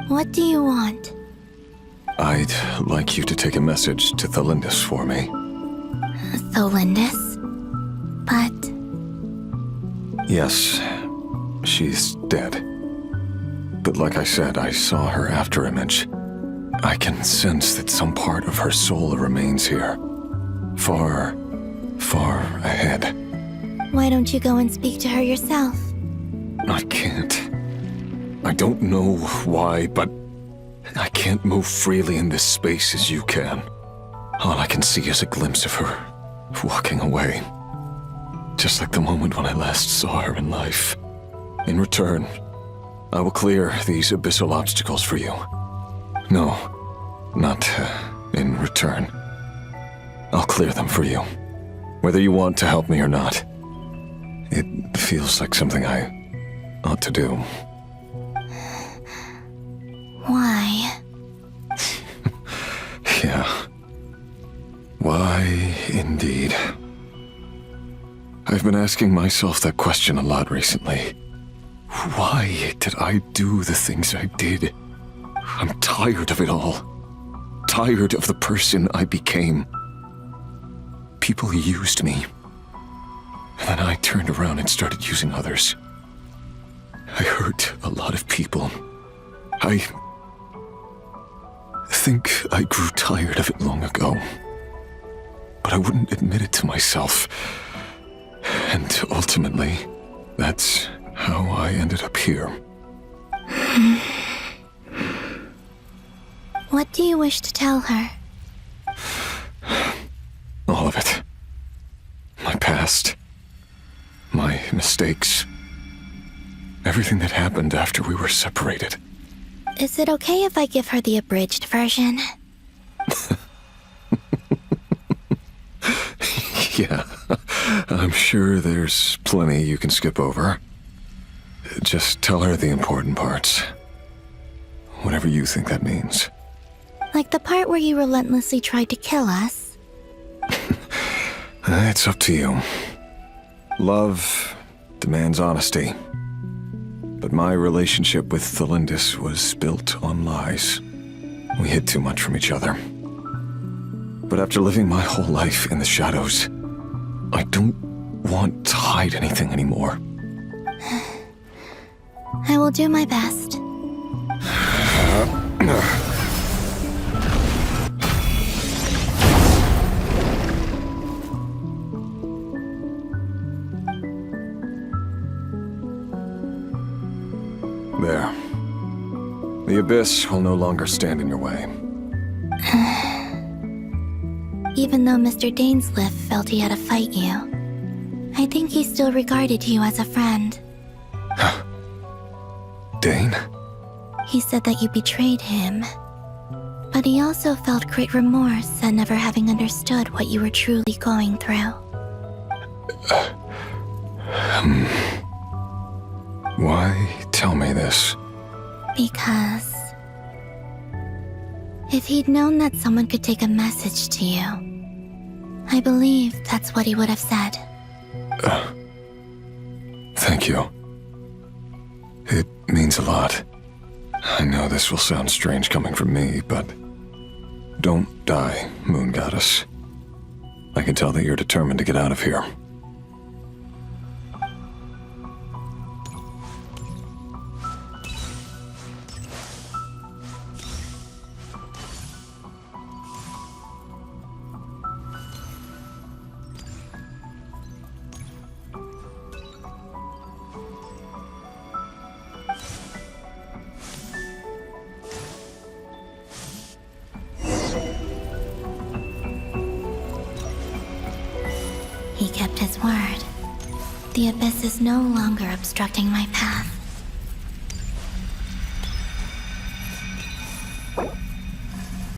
What do you want? I'd like you to take a message to Thelindis for me. Thelindis? But... Yes, she's dead. But like I said, I saw her afterimage. I can sense that some part of her soul remains here. Far, far ahead. Why don't you go and speak to her yourself? I can't. I don't know why, but I can't move freely in this space as you can. All I can see is a glimpse of her walking away. Just like the moment when I last saw her in life. In return, I will clear these abyssal obstacles for you. No, not in return. I'll clear them for you, whether you want to help me or not. It feels like something I ought to do. Why? Yeah. Why, indeed. I've been asking myself that question a lot recently. Why did I do the things I did? I'm tired of it all. Tired of the person I became. People used me. And then I turned around and started using others. I hurt a lot of people. I think I grew tired of it long ago. But I wouldn't admit it to myself. And ultimately, that's how I ended up here. What do you wish to tell her? All of it. My past. My mistakes. Everything that happened after we were separated. Is it okay if I give her the abridged version? Yeah, I'm sure there's plenty you can skip over. Just tell her the important parts. Whatever you think that means. Like the part where you relentlessly tried to kill us? It's up to you. Love demands honesty. But my relationship with Thelindis was built on lies. We hid too much from each other. But after living my whole life in the shadows, I don't want to hide anything anymore. I will do my best. There. The abyss will no longer stand in your way. Even though Mr. Dainsliff felt he had to fight you, I think he still regarded you as a friend. Dane? He said that you betrayed him. But he also felt great remorse at never having understood what you were truly going through. Why tell me this? Because... if he'd known that someone could take a message to you, I believe that's what he would have said. Thank you. It means a lot. I know this will sound strange coming from me, but don't die, Moon Goddess. I can tell that you're determined to get out of here. kept his word. The abyss is no longer obstructing my path.